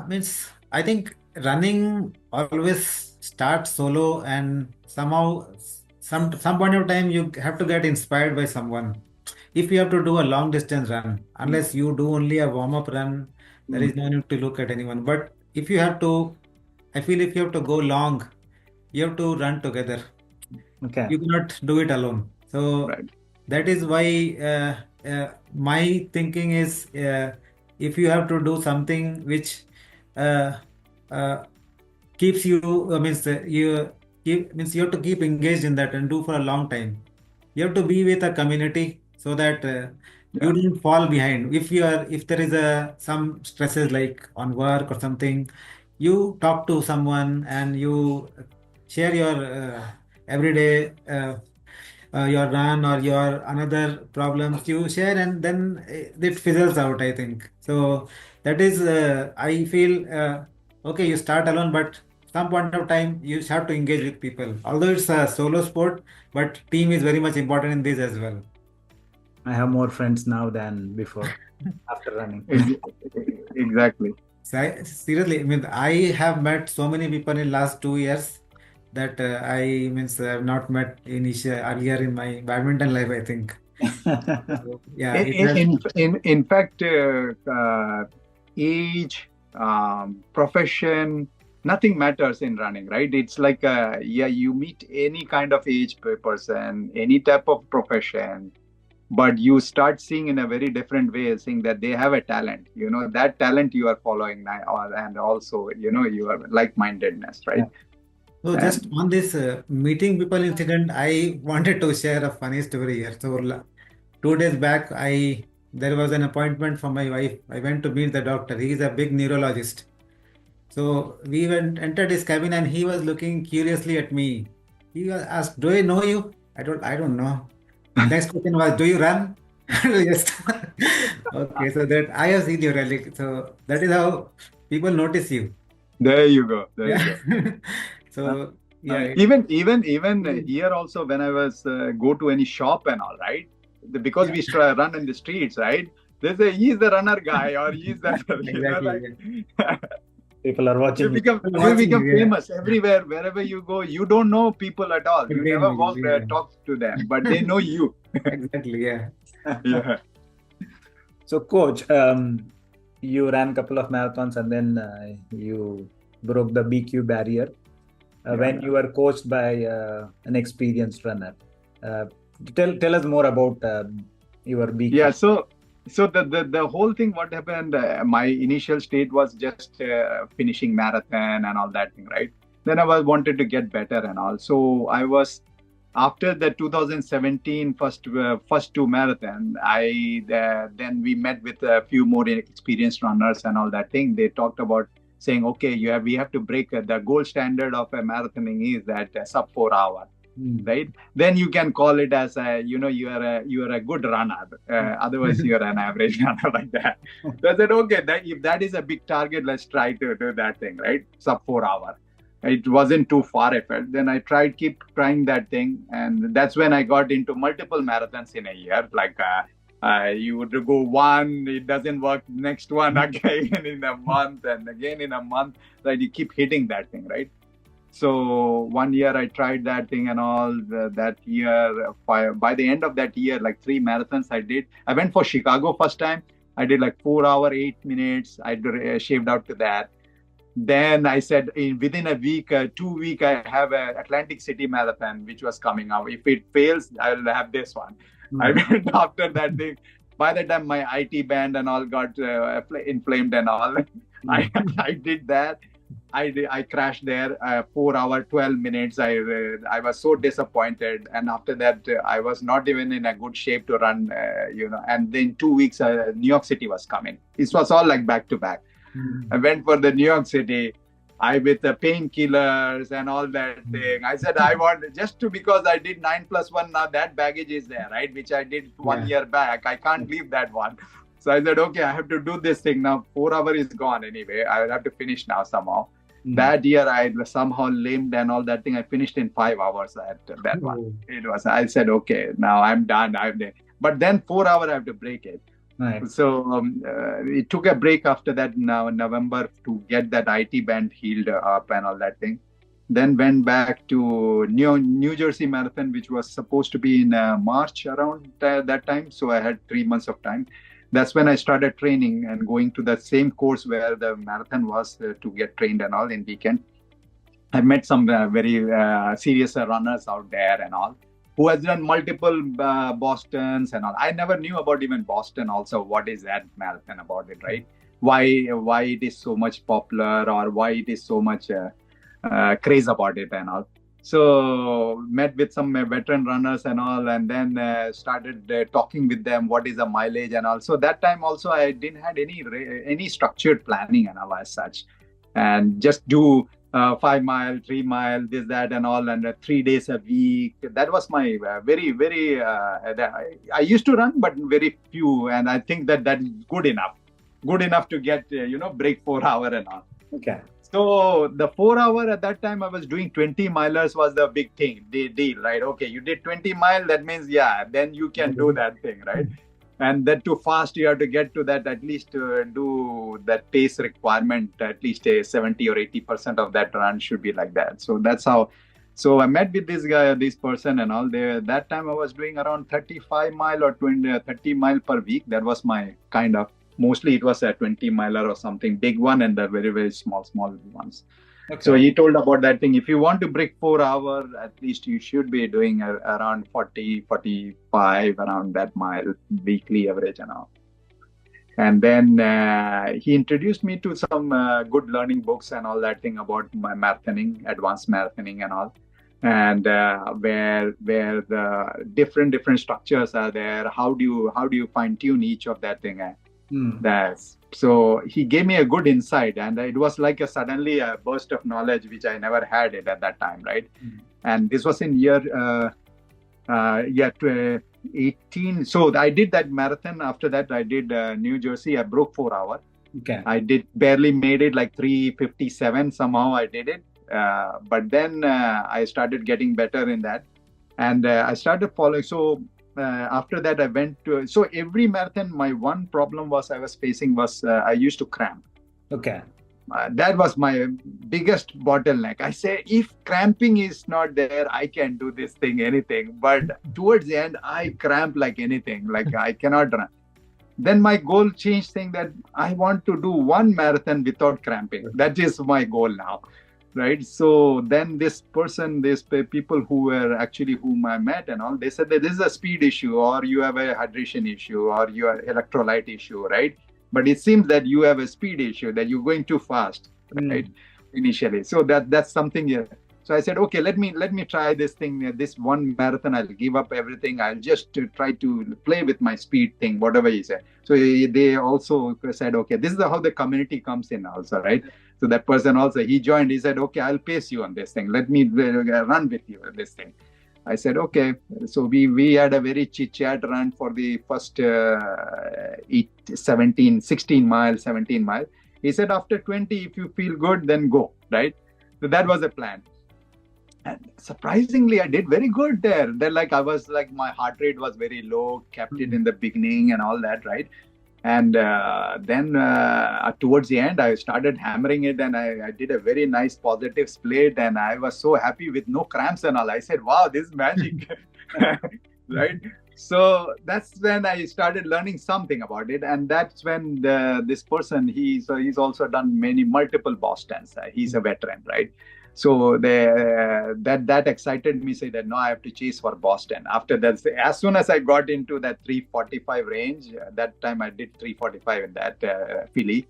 Means I think running always starts solo, and somehow some point of time you have to get inspired by someone. If you have to do a long distance run, Mm. unless you do only a warm up run, there Mm. is no need to look at anyone. But if you have to, I feel if you have to go long, you have to run together. Okay. You cannot do it alone. So Right. that is why my thinking is, if you have to do something which uh, uh, keeps you, means you have to keep engaged in that and do for a long time. You have to be with a community so that you Yeah. don't fall behind. If there is some stresses like on work or something, you talk to someone and you share your everyday your run or your another problems you share, and then it fizzles out, I think. So that is, I feel, okay, you start alone, but some point of time you have to engage with people, although it's a solo sport, but team is very much important in this as well. I have more friends now than before after running. Exactly. So seriously, I mean, I have met so many people in last 2 years that I means I have not met earlier in my badminton life, I think. So, yeah, it has. In fact, age, profession, nothing matters in running, right? It's like, yeah, you meet any kind of age person, any type of profession, but you start seeing in a very different way, seeing that they have a talent. That talent you are following now, and also, you are like-mindedness, right? Yeah. So just And on this meeting people incident, I wanted to share a funny story here. So 2 days back, there was an appointment for my wife. I went to meet the doctor. He is a big neurologist. So we went entered his cabin, and he was looking curiously at me. He was asked, "Do I know you?" I don't know. Next question was, "Do you run?" Yes. Okay, so that I have seen your rally. So that is how people notice you. there you go. There you Yeah. go. So yeah, Nice. Even here also, when I was go to any shop and all, right? Because yeah, we run in the streets, right? They say he's the runner guy, or he's that, exactly. like Yeah. People are you watching you. become People you watching become you, yeah. famous everywhere, wherever you go. You don't know people at all. But You they never know you, walk yeah. talk to them, but they know you. Exactly, yeah. Yeah. So, coach, you ran a couple of marathons and then you broke the BQ barrier when you were coached by an experienced runner. Uh, tell us more about your BQ. Yeah. So the whole thing, what happened, my initial state was just finishing marathon and all that thing, right? Then I was wanted to get better and all. So I was, after the 2017 first two marathon, then we met with a few more experienced runners and all that thing. They talked about saying, okay, we have to break the gold standard of a marathoning is that sub 4 hour, right? Then you can call it as you are a good runner. Otherwise, you are an average runner, like that. So I said, okay, if that is a big target, let's try to do that thing, right? Sub 4 hour. It wasn't too far effort. Then I keep trying that thing, and that's when I got into multiple marathons in a year. Like you would go one, it doesn't work. Next one again in a month, and again in a month. Right? You keep hitting that thing, right? So 1 year I tried that thing and all. That year, by the end of that year, like 3 marathons I did. I went for Chicago first time. I did like 4 hour 8 minutes. I shaved out to that. Then I said within a week, 2 week, I have a Atlantic City Marathon, which was coming out. If it fails, I will have this one. I went after that thing. By the time my IT band and all got inflamed and all, I did that. I crashed there, 4 hour 12 minutes. I was so disappointed, and after that I was not even in a good shape to run. And then 2 weeks, New York City was coming. This was all like back to back. I went for the New York City. I with the painkillers and all that thing. I said I want because I did 9+1. Now that baggage is there, right? Which I did 1 year back. I can't leave that one. So I said, okay, I have to do this thing now. 4 hour is gone anyway. I will have to finish now somehow. That year I somehow limbed and all that thing. I finished in 5 hours at that one. It was. I said, okay, now I'm done. But then 4 hour I have to break it. Right. So it took a break after that now in November to get that IT band healed up and all that thing. Then went back to New Jersey Marathon, which was supposed to be in March around that time. So I had 3 months of time. That's when I started training and going to the same course where the marathon was to get trained and all in weekend. I met some very serious runners out there and all, who has done multiple Bostons and all. I never knew about even Boston also. What is that marathon about it, right? Why it is so much popular, or why it is so much craze about it and all. So met with some veteran runners and all, and then started talking with them. What is the mileage and all. So that time also I didn't had any structured planning and all as such, and just do 5 mile, 3 mile, this, that, and all, and 3 days a week. That was my very. I used to run, but very few, and I think that is good enough to get break 4 hour and all. Okay. So the 4 hour at that time I was doing 20 milers was the big thing, the deal, right? Okay, you did 20 mile, that means then you can do that thing, right? And then too fast, you have to get to that, at least do that pace requirement, at least a 70 or 80% of that run should be like that. So that's how. So I met with this person and all. That time I was doing around 35 mile or 30 mile per week. That was my kind of. Mostly it was a 20 miler or something, big one, and the very, very small ones. Okay. So he told about that thing. If you want to break 4 hour, at least you should be doing around 40, 45, around that mile weekly average and all. And then he introduced me to some good learning books and all that thing about marathoning, advanced marathoning and all. And where the different structures are there. How do you fine tune each of that thing? So he gave me a good insight, and it was like suddenly a burst of knowledge which I never had it at that time, right? And this was in year 18. So I did that marathon. After that, I did New Jersey. I broke 4 hour. Okay. I barely made it, like 3:57 somehow I did it. But then I started getting better in that, and I started following. So after that, I went to. So every marathon, my one problem I was facing was I used to cramp. Okay. That was my biggest bottleneck. I say, if cramping is not there, I can do this thing, anything. But towards the end, I cramp like anything. Like I cannot run. Then my goal changed, saying that I want to do one marathon without cramping. That is my goal now. Right. So then these people who whom I met and all, they said that this is a speed issue, or you have a hydration issue, or you have electrolyte issue, right? But it seems that you have a speed issue, that you're going too fast, right? Initially. So that's something here. So I said, okay, let me try this thing, this one marathon. I'll give up everything. I'll just try to play with my speed thing, whatever he said. So they also said, okay, this is how the community comes in also, right? So that person also, he joined. He said, okay, I'll pace you on this thing. Let me run with you on this thing. I said, okay. So we had a very chit-chat run for the first 16 miles, 17 miles. He said, after 20, if you feel good, then go, right? So that was the plan. And surprisingly, I did very good there. Then my heart rate was very low, kept it in the beginning and all that, right? And then towards the end, I started hammering it, and I did a very nice positive split, and I was so happy with no cramps and all. I said, "Wow, this is magic!" Right? So that's when I started learning something about it, and that's when this person he's also done multiple Bostons. He's a veteran, right? So that excited me. Say that no, I have to chase for Boston. After that, as soon as I got into that 345 range, that time I did 345 in that Philly.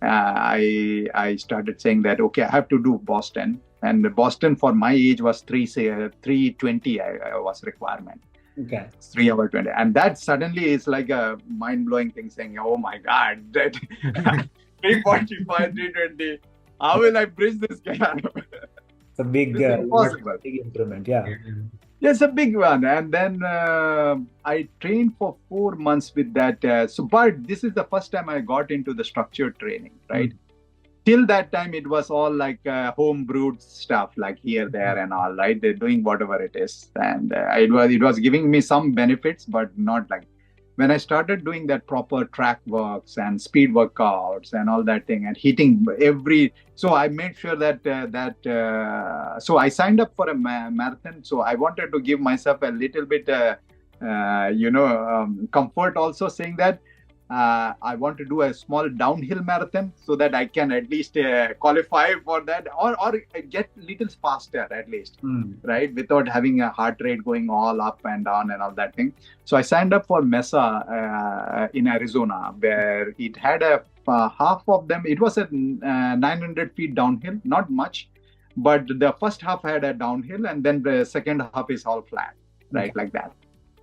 I started saying that okay, I have to do Boston, and Boston for my age was 320 was requirement. Okay. 3 hour 20, and that suddenly is like a mind-blowing thing, saying, "Oh my God, that 345, 320. How will I bridge this gap?" It's a big, impossible. Big improvement. Yeah. Yes, a big one. And then I trained for 4 months with that. But this is the first time I got into the structured training, right? Till that time, it was all like home brewed stuff, like here, there, and all, right? They're doing whatever it is, and it was giving me some benefits, but not like when I started doing that proper track works and speed workouts and all that thing, and hitting every. So I made sure that so I signed up for a marathon. So I wanted to give myself a little bit, comfort also, saying that. I want to do a small downhill marathon so that I can at least qualify for that, or get little faster at least, right? Without having a heart rate going all up and down and all that thing. So I signed up for Mesa in Arizona, where it had a half of them. It was a 900 feet downhill, not much, but the first half had a downhill, and then the second half is all flat, right? Like that.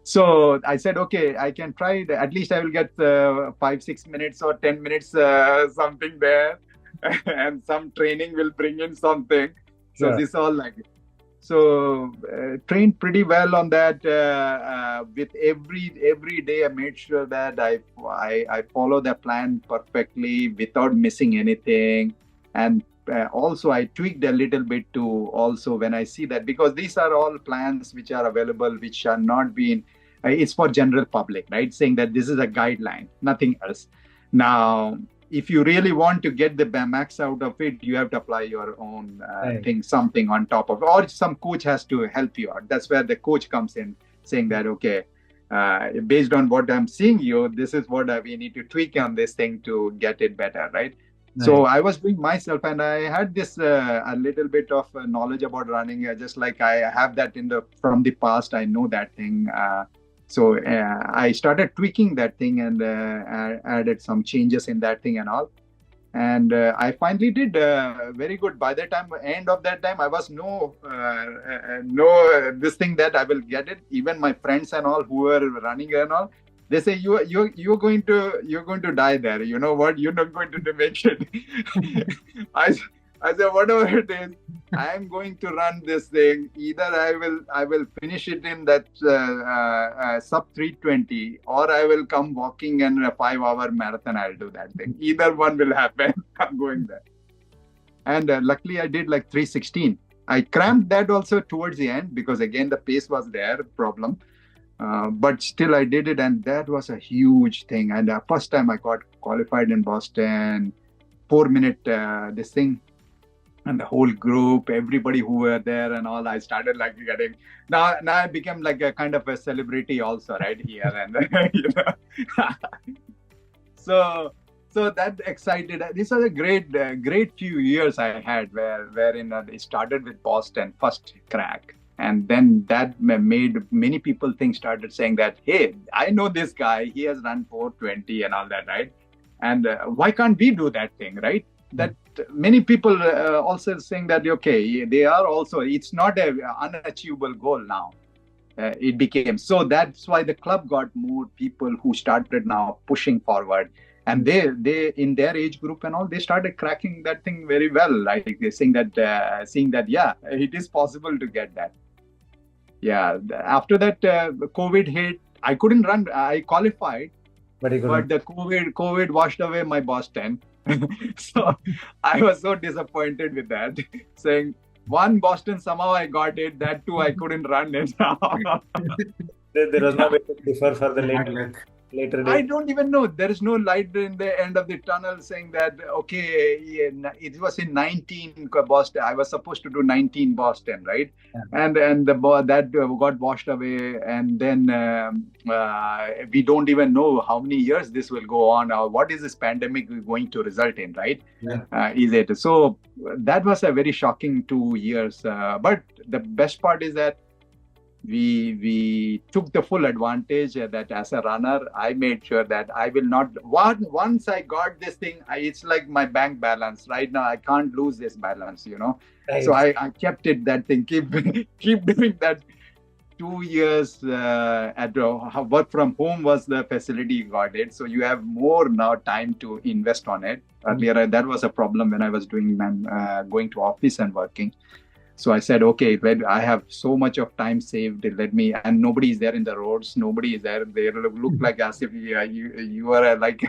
So I said, okay, I can try it. At least I will get 5-6 minutes or 10 minutes something there, and some training will bring in something. So this all like, so trained pretty well on that. With every day, I made sure that I follow the plan perfectly without missing anything, and also I tweaked a little bit to also when I see that, because these are all plans which are available, which are not being, it's for general public, right? Saying that this is a guideline, nothing else. Now, if you really want to get the max out of it, you have to apply your own thing, something on top of, or some coach has to help you out. That's where the coach comes in, saying that, okay, based on what I'm seeing you, this is what we need to tweak on this thing to get it better, right? So I was doing myself, and I had this a little bit of knowledge about running, just like I have that from the past. I know that thing. So I started tweaking that thing and added some changes in that thing and all. And I finally did very good. By the end of that time, I was this thing that I will get it. Even my friends and all who were running and all, they say you're going to die there. You know what? You're not going to make it. I said, whatever it is, I am going to run this thing. Either I will finish it in that sub 320, or I will come walking and a 5-hour marathon. I'll do that thing. Either one will happen. I'm going there. And luckily, I did like 316. I cramped that also towards the end, because again the pace was there problem. But still I did it, and that was a huge thing. And first time I got qualified in Boston, 4-minute this thing, and the whole group, everybody who were there and all, I started like getting, now I became like a kind of a celebrity also right here. And so that excited. This was a great few years I had, wherein it started with Boston, first crack. And then that made many people started saying that, hey, I know this guy, he has run 420 and all that, right? And why can't we do that thing, right? That many people also saying that, okay, they are also, it's not an unachievable goal now. It became. So that's why the club got more people who started now pushing forward. And they in their age group and all, they started cracking that thing very well. Like they're saying that, seeing that, yeah, it is possible to get that. Yeah. After that, COVID hit. I couldn't run. I qualified, but the COVID washed away my Boston. So I was so disappointed with that. Saying one Boston, somehow I got it. That too, I couldn't run it. There was no way to defer for the later. later I date? don't even know. There is no light in the end of the tunnel saying that, okay, it was in 19 Boston. I was supposed to do 19 Boston, right? Yeah. And that got washed away. And then we don't even know how many years this will go on, or what is this pandemic going to result in, right? Yeah. Is it? So that was a very shocking 2 years. But the best part is that we took the full advantage that as a runner, I made sure that I will not, once I got this thing, it's like my bank balance right now. I can't lose this balance, Right. So I kept it, that thing, keep doing that. 2 years at work from home was the facility you got it, so you have more now time to invest on it. Earlier that was a problem when I was doing going to office and working. So I said, okay, I have so much of time saved. Let me, and nobody is there in the roads. Nobody is there. They look like as if you are like,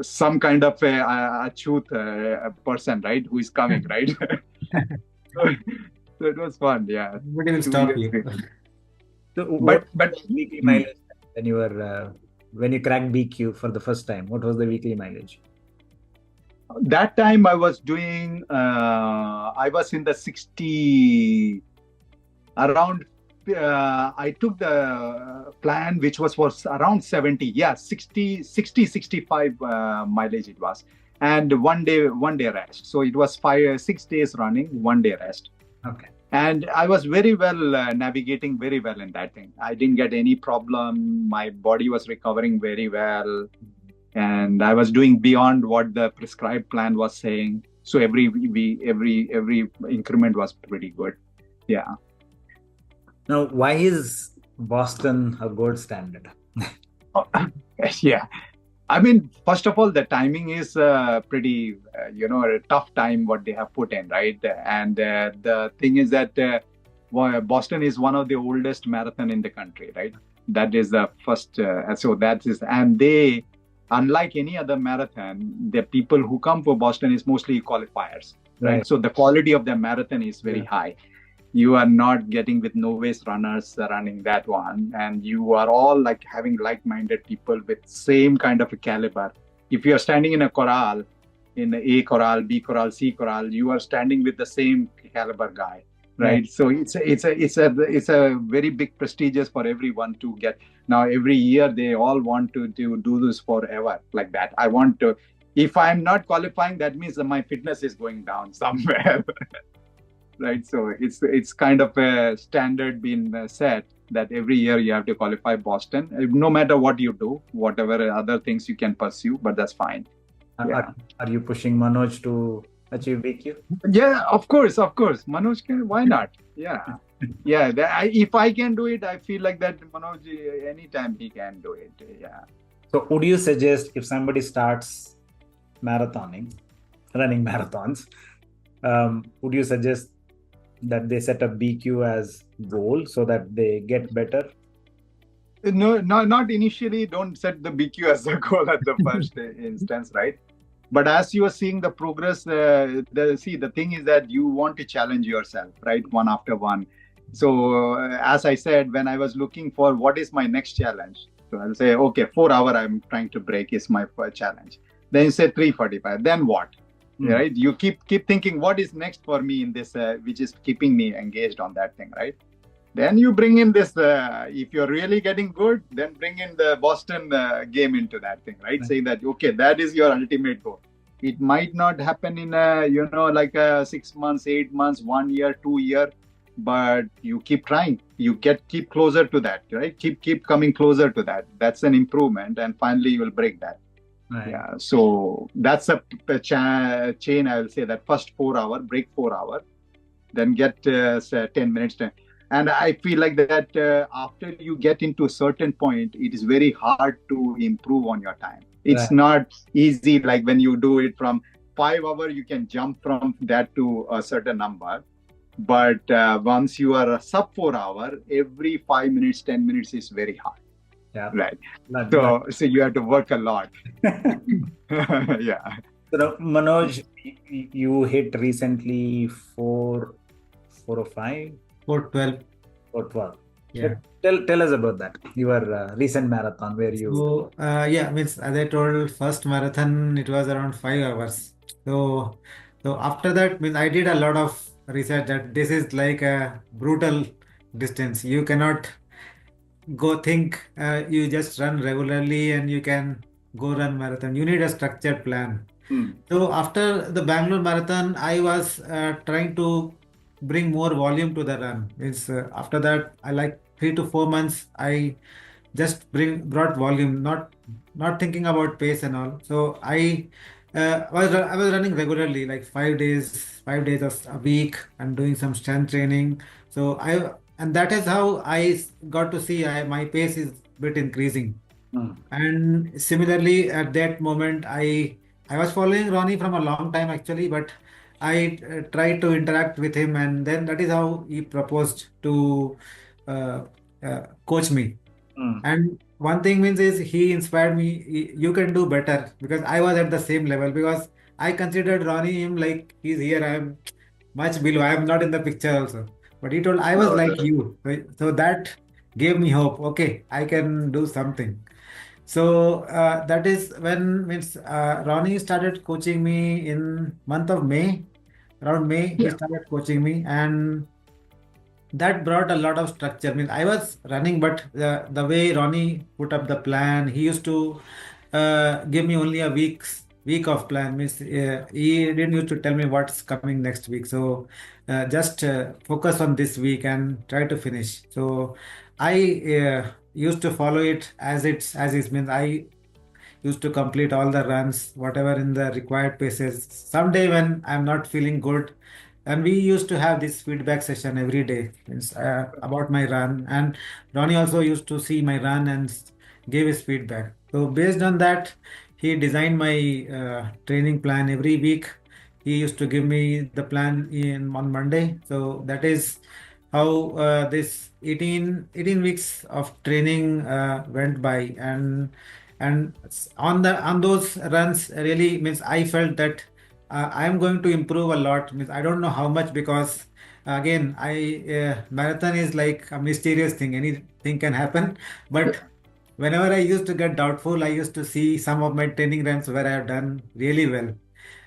some kind of a truth person, right? Who is coming, right? So it was fun, yeah. Nobody will stop you. So But weekly mileage when you cracked BQ for the first time? What was the weekly mileage? that time I was doing, I was in the 60, around, I took the plan which was for around 70, 65 mileage it was. And one day rest. So it was 6 days running, 1 day rest. Okay. And I was very well navigating very well in that thing. I didn't get any problem. My body was recovering very well. And I was doing beyond what the prescribed plan was saying. So every increment was pretty good. Yeah. Now, why is Boston a gold standard? Yeah. I mean, first of all, the timing is pretty, a tough time what they have put in, right? And the thing is that Boston is one of the oldest marathon in the country, right? That is the first. So that is, and they, unlike any other marathon, the people who come for Boston is mostly qualifiers, right? So the quality of the marathon is very high. You are not getting with novice runners running that one, and you are all like having like-minded people with same kind of a caliber. If you are standing in a corral, in A corral, B corral, C corral, you are standing with the same caliber guy, right? So it's a very big prestigious for everyone to get. Now every year they all want to do this forever like that. I want to. If I'm not qualifying, that means that my fitness is going down somewhere. Right, so it's kind of a standard being set that every year you have to qualify Boston, no matter what you do, whatever other things you can pursue, but that's fine. Are you pushing Manoj to achieve BQ? Yeah, of course, Manoj can. Why not? Yeah, yeah. If I can do it, I feel like that Manoj, anytime he can do it. Yeah. So, would you suggest if somebody starts running marathons, would you suggest that they set up BQ as goal so that they get better? No, not initially. Don't set the BQ as a goal at the first instance, right? But as you are seeing the progress, the thing is that you want to challenge yourself, right? One after one. So as I said, when I was looking for what is my next challenge, so I'll say, okay, 4 hour I'm trying to break is my first challenge. Then you say 3:45. Then what? Right? You keep thinking, what is next for me in this, which is keeping me engaged on that thing, right? Then you bring in this, if you're really getting good, then bring in the Boston game into that thing, right? Saying that, okay, that is your ultimate goal. It might not happen in like 6 months, 8 months, 1 year, 2 year, but you keep trying. You keep closer to that, right? Keep coming closer to that. That's an improvement, and finally you will break that. Right. Yeah, so that's a chain. I will say that first 4 hour, break 4 hour, then get 10 minutes. And I feel like that after you get into a certain point, it is very hard to improve on your time. It's not easy. Like when you do it from 5 hours, you can jump from that to a certain number. But once you are a sub 4 hour, every 5 minutes, 10 minutes is very hard. Yeah. Right. So you have to work a lot. Yeah. So Manoj, you hit recently 405? 412. 412. Yeah. Tell us about that. Your recent marathon where you. So yeah, means as I told, first marathon it was around 5 hours. So so after that, means I did a lot of research that this is like a brutal distance. You cannot go think you just run regularly and you can go run marathon. You need a structured plan. Mm. So after the Bangalore marathon, I was trying to bring more volume to the run. Means after that, I like 3 to 4 months, I just brought volume, not thinking about pace and all. So I was running regularly, like 5 days of a week, and doing some strength training. So and that is how got to see my pace is bit increasing. Mm. And similarly, at that moment, I was following Ronnie from a long time actually, but I tried to interact with him, and then that is how he proposed to uh, coach me. Mm. And one thing means is he inspired me. You can do better because I was at the same level because I considered Ronnie him like he's here. I'm much below. I am not in the picture also. But he told I was Oh, like you. So that gave me hope. Okay, I can do something. So that is when means Ronnie started coaching me in month of May. Around May, he yeah. started coaching me, and that brought a lot of structure. I mean, I was running, but the way Ronnie put up the plan, he used to give me only a week of plan. Means he didn't used to tell me what's coming next week. So just focus on this week and try to finish. So I used to follow it as is. Means I used to complete all the runs, whatever in the required paces. Someday when I'm not feeling good, and we used to have this feedback session every day about my run, and Ronnie also used to see my run and gave his feedback. So based on that, he designed my training plan every week. He used to give me the plan on Monday. So that is how this 18 weeks of training went by, and on those runs really means I felt that I am going to improve a lot. Means I don't know how much because again I marathon is like a mysterious thing. Anything can happen, but whenever I used to get doubtful, I used to see some of my training runs where I have done really well.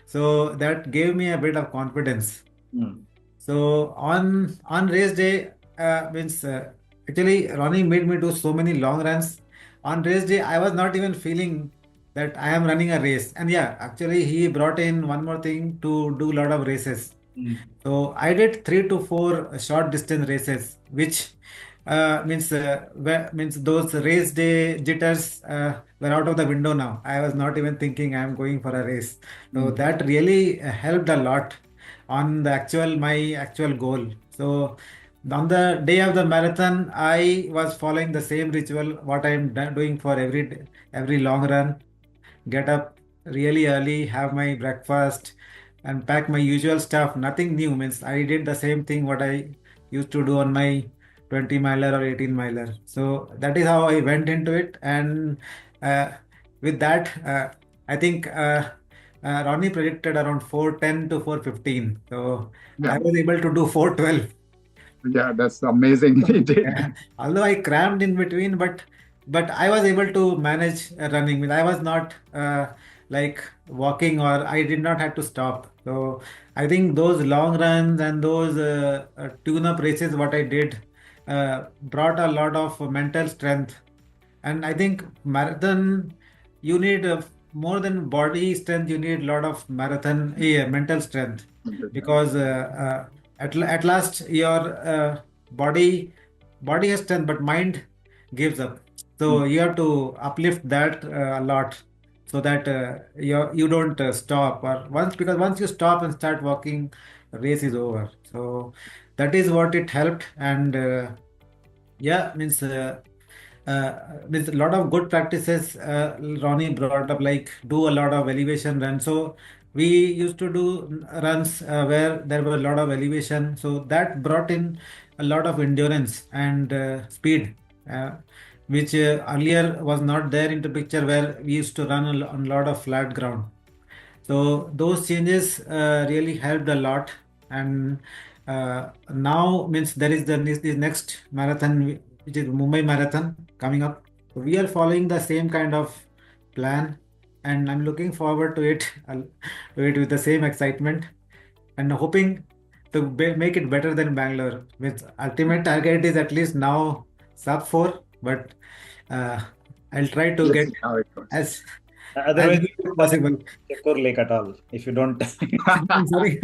So that gave me a bit of confidence. Mm. So on race day, means actually Ronnie made me do so many long runs. On race day, I was not even feeling that I am running a race. And yeah, actually he brought in one more thing to do a lot of races. Mm. So I did 3 to 4 short distance races, which means those race day jitters were out of the window now. I was not even thinking I am going for a race. So Mm. that really helped a lot on the actual my actual goal. So on the day of the marathon, I was following the same ritual what I am doing for every long run. Get up really early, have my breakfast, and pack my usual stuff. Nothing new. Means I did the same thing what I used to do on my 20 miler or 18 miler. So that is how I went into it. And uh, with that, I think Ronnie predicted around 4:10 to 4:15. So Yeah. I was able to do 4:12. Yeah, that's amazing. He did. Although I crammed in between, but I was able to manage running. I was not like walking, or I did not have to stop. So I think those long runs and those tune-up races, what I did, brought a lot of mental strength. And I think marathon, you need more than body strength. You need a lot of marathon mental strength because at last your body body has strength, but mind gives up. So you have to uplift that a lot so that you don't stop, or once you stop and start walking, race is over. So that is what it helped. And yeah, means a lot of good practices Ronnie brought up, like do a lot of elevation runs. So we used to do runs where there were a lot of elevation. So that brought in a lot of endurance and speed, uh, which earlier was not there into picture, where we used to run on a lot of flat ground. So those changes really helped a lot. And now means there is the this next marathon which is Mumbai Marathon coming up. So we are following the same kind of plan, and I'm looking forward to it, with the same excitement, and hoping to make it better than Bangalore. With ultimate target is at least now sub 4, but uh, I'll try to Let's get see how it goes. as Otherwise, good you as don't come possible. to Jakkur Lake at all if you don't. I'm sorry.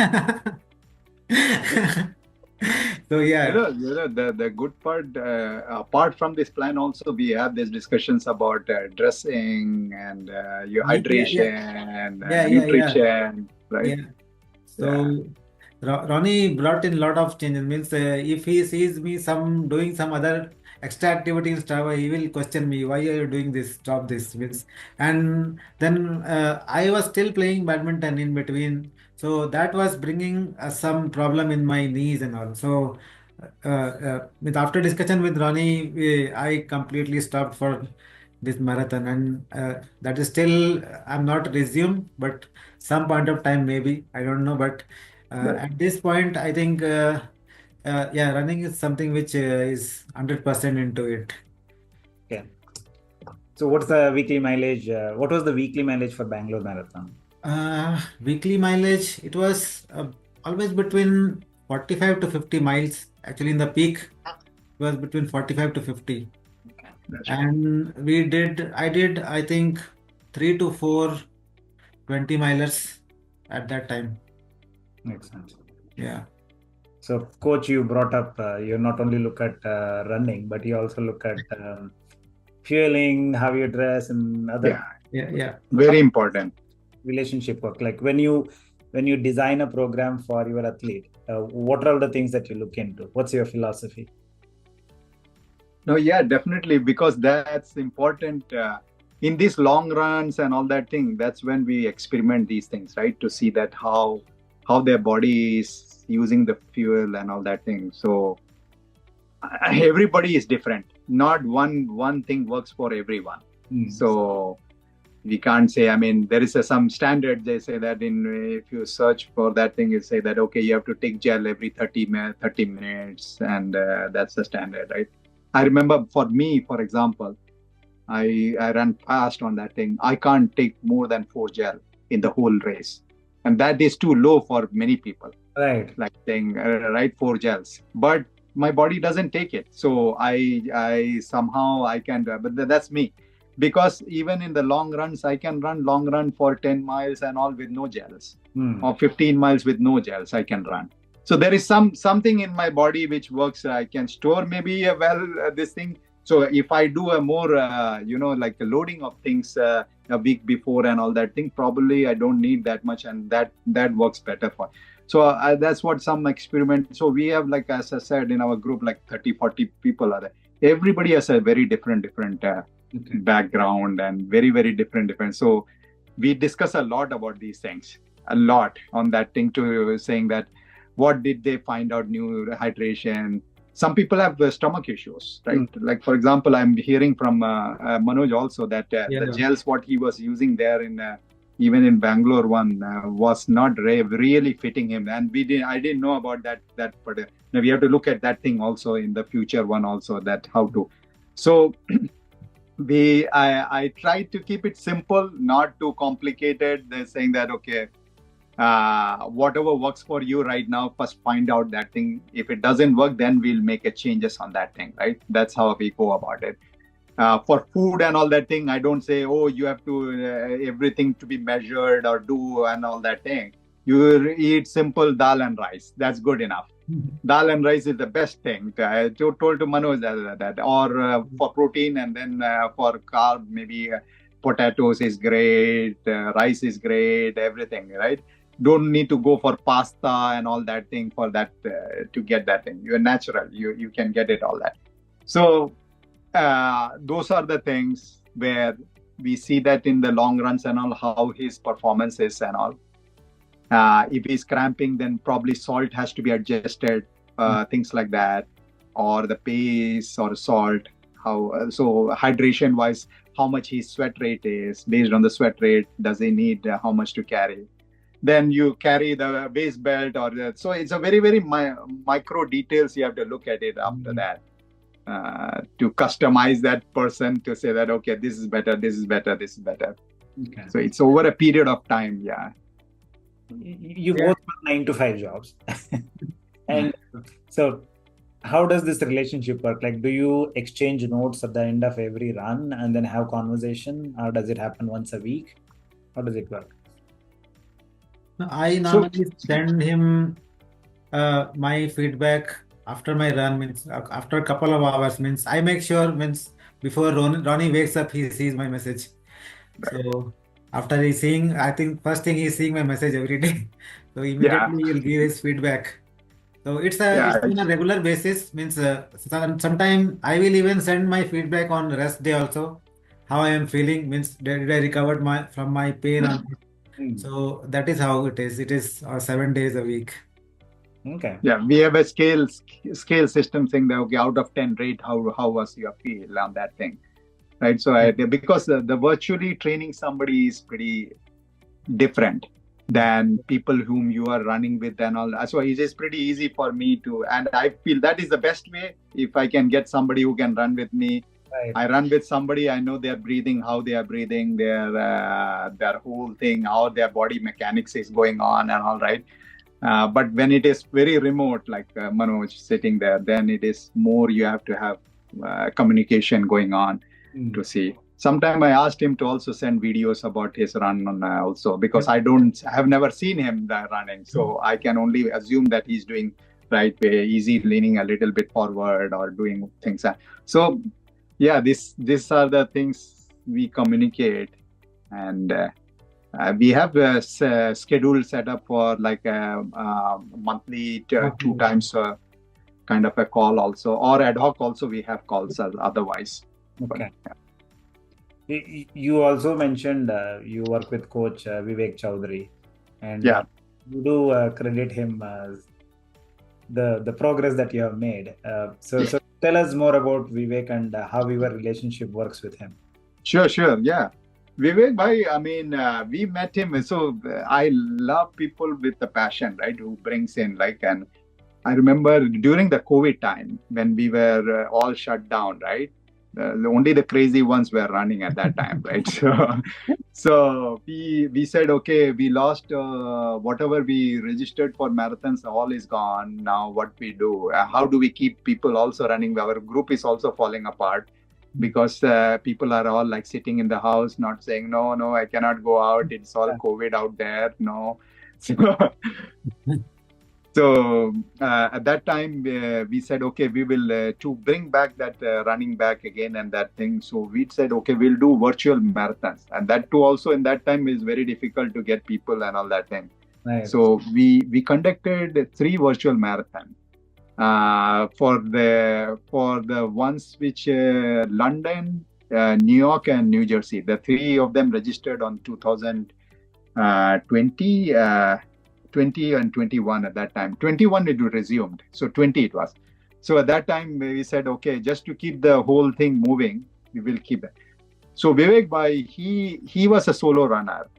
So yeah, The good part, apart from this plan, also we have these discussions about dressing and your yeah, yeah, yeah, hydration, yeah, yeah, yeah. nutrition, right? Yeah. Yeah, So Ronnie brought in a lot of changes. Means if he sees me some doing some other extra activity in Strava, he will question me, why are you doing this? Stop this. Means, and then I was still playing badminton in between, so that was bringing some problem in my knees and all. So with after discussion with Ronnie, I completely stopped for this marathon, and that is still I'm not resumed, but some point of time maybe I don't know, but right. at this point I think yeah, running is something which is 100% into it. Okay. So what's the weekly mileage? What was the weekly mileage for Bangalore Marathon? Weekly mileage, it was always between 45 to 50 miles. Actually, in the peak, it was between 45 to 50. That's right. And I think 3 to 4 20 milers at that time. Makes sense. Yeah. So, coach, you brought up you not only look at running, but you also look at fueling, how you dress, and other Yeah. Very important. relationship work. Like when you design a program for your athlete, what are all the things that you look into? What's your philosophy? No, yeah, definitely, because that's important in these long runs and all that thing. That's when we experiment these things, right? To see that how their body is using the fuel and all that thing. So everybody is different. Not one thing works for everyone. So we can't say. I mean, there is some standard. They say that if you search for that thing, you say that okay, you have to take gel every 30 minutes, and that's the standard, right? I remember for me, for example, I ran fast on that thing. I can't take more than 4 gel in the whole race, and that is too low for many people. Right. Like saying right 4 gels, but my body doesn't take it. So I somehow I can, but that's me. Because even in the long runs, I can run long run for 10 miles and all with no gels, or 15 miles with no gels. I can run. So there is something in my body which works. I can store maybe this thing. So if I do a more like a loading of things a week before and all that thing, probably I don't need that much, and that works better for. So that's what some experiment. So we have, like as I said, in our group, like 30-40 people are there. Everybody has a very different background and very different. So we discuss a lot about these things, a lot on that thing, to saying that what did they find out new hydration. Some people have stomach issues, right? Like for example, I'm hearing from Manoj also that the gels what he was using there in even in Bangalore one was not really fitting him, and I didn't know about that. But now we have to look at that thing also in the future one also, that how to. So I tried to keep it simple, not too complicated. They're saying that okay, whatever works for you right now, first find out that thing. If it doesn't work, then we'll make a changes on that thing, right? That's how we go about it. For food and all that thing, I don't say, oh, you have to everything to be measured or do and all that thing. You eat simple dal and rice. That's good enough. Dal and rice is the best thing. I told to Manoj that. Or for protein, and then for carb, maybe potatoes is great, rice is great, everything, right? Don't need to go for pasta and all that thing for that to get that thing. You're natural. You can get it all that. So those are the things where we see that in the long runs and all, how his performance is and all. If he's cramping, then probably salt has to be adjusted, things like that, or the pace or salt. So hydration wise, how much his sweat rate is. Based on the sweat rate, does he need how much to carry? Then you carry the waist belt so it's a very micro details you have to look at it after that. to customize that person to say that, okay, this is better, this is better, this is better. Okay. So it's over a period of time. Yeah. You both have 9 to 5 jobs. And so how does this relationship work? Like, do you exchange notes at the end of every run and then have conversation, or does it happen once a week? How does it work? I normally send him my feedback after my run, means after a couple of hours, means I make sure, means before Roni wakes up, he sees my message. So after he's seeing, I think first thing he's seeing my message every day. So immediately he'll give his feedback. So it's on a regular basis, means sometime I will even send my feedback on rest day also, how I am feeling, means did I recovered from my pain or not. So that is how it is. It is 7 days a week. Okay. Yeah, we have a scale system saying that, okay, out of 10 rate, how was your feel on that thing, right? So because the virtually training somebody is pretty different than people whom you are running with and all that. So it is pretty easy for me to, and I feel that is the best way. If I can get somebody who can run with me, right. I run with somebody, I know they're breathing, how they are breathing, their whole thing, how their body mechanics is going on and all, right? But when it is very remote, like Manoj sitting there, then it is more you have to have communication going on to see. Sometime I asked him to also send videos about his run also, because I have never seen him running. So I can only assume that he's doing right way, easy leaning a little bit forward or doing things. So yeah, these are the things we communicate. And we have a schedule set up for like a monthly 2 times kind of a call also, or ad hoc also we have calls otherwise. Okay. But, you also mentioned you work with Coach Vivek Chowdhury, and you do credit him the progress that you have made. So tell us more about Vivek and how your relationship works with him. Sure. Yeah. Vivek bhai, I mean, we met him. So I love people with the passion, right? Who brings in and I remember during the COVID time when we were all shut down, right? Only the crazy ones were running at that time, right? So we said, okay, we lost whatever we registered for marathons, all is gone. Now what we do? How do we keep people also running? Our group is also falling apart because people are all like sitting in the house, not saying, no, I cannot go out. It's all COVID out there. No. So at that time, we said, okay, we will to bring back that running back again and that thing. So we said, okay, we'll do virtual marathons. And that too also in that time is very difficult to get people and all that thing. Right. So we conducted 3 virtual marathons for the ones which London, New York and New Jersey. The 3 of them registered on 2020. 20 and 21 at that time. 21 it resumed, so 20 it was. So at that time we said, okay, just to keep the whole thing moving, we will keep it. So Vivek bhai, he was a solo runner.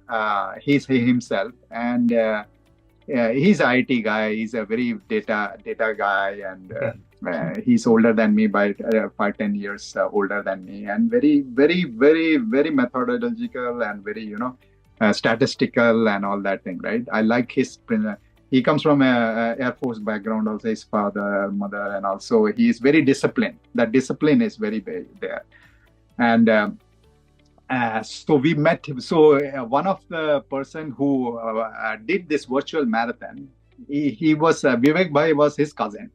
He's himself, and he's an IT guy. He's a very data guy, and he's older than me by 5-10 years older than me, and very, very, very, very methodological and very statistical and all that thing, right? I like his. He comes from a Air Force background, also his father, mother, and also he is very disciplined. That discipline is very big there. And so we met him. So one of the person who did this virtual marathon, he was Vivek bhai was his cousin.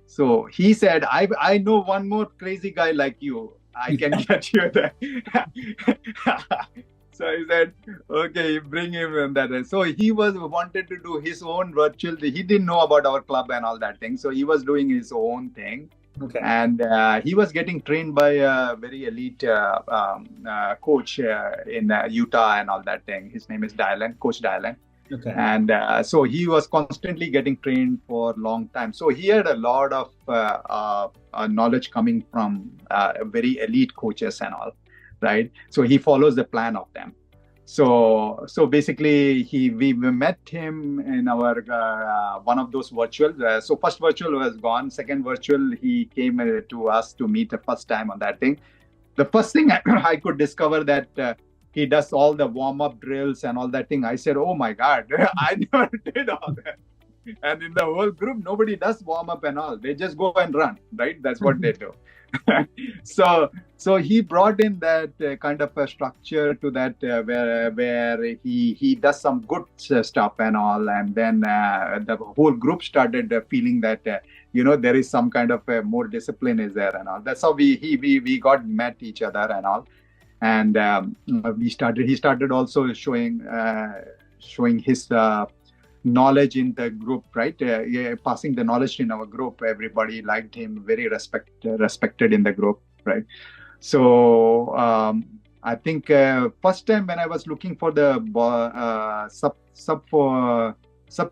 So he said, I know one more crazy guy like you. I can get you there. So I said, okay, bring him in that. So he wanted to do his own virtual. He didn't know about our club and all that thing. So he was doing his own thing. Okay. And he was getting trained by a very elite coach in Utah and all that thing. His name is Coach Dylan. Okay. And so he was constantly getting trained for a long time. So he had a lot of knowledge coming from very elite coaches and all. Right. So he follows the plan of them. So basically, we met him in our one of those virtual. So first virtual was gone. Second virtual, he came to us to meet the first time on that thing. The first thing I could discover that he does all the warm-up drills and all that thing. I said, "Oh my God, I never did all that." And in the whole group, nobody does warm-up and all. They just go and run, right? That's what they do. So he brought in that kind of a structure to that where he does some good stuff and all, and then the whole group started feeling that there is some kind of more discipline is there and all. That's how we got met each other and all, and he started also showing his knowledge in the group, right? Passing the knowledge in our group. Everybody liked him, very respected in the group, right? So I think first time when I was looking for the sub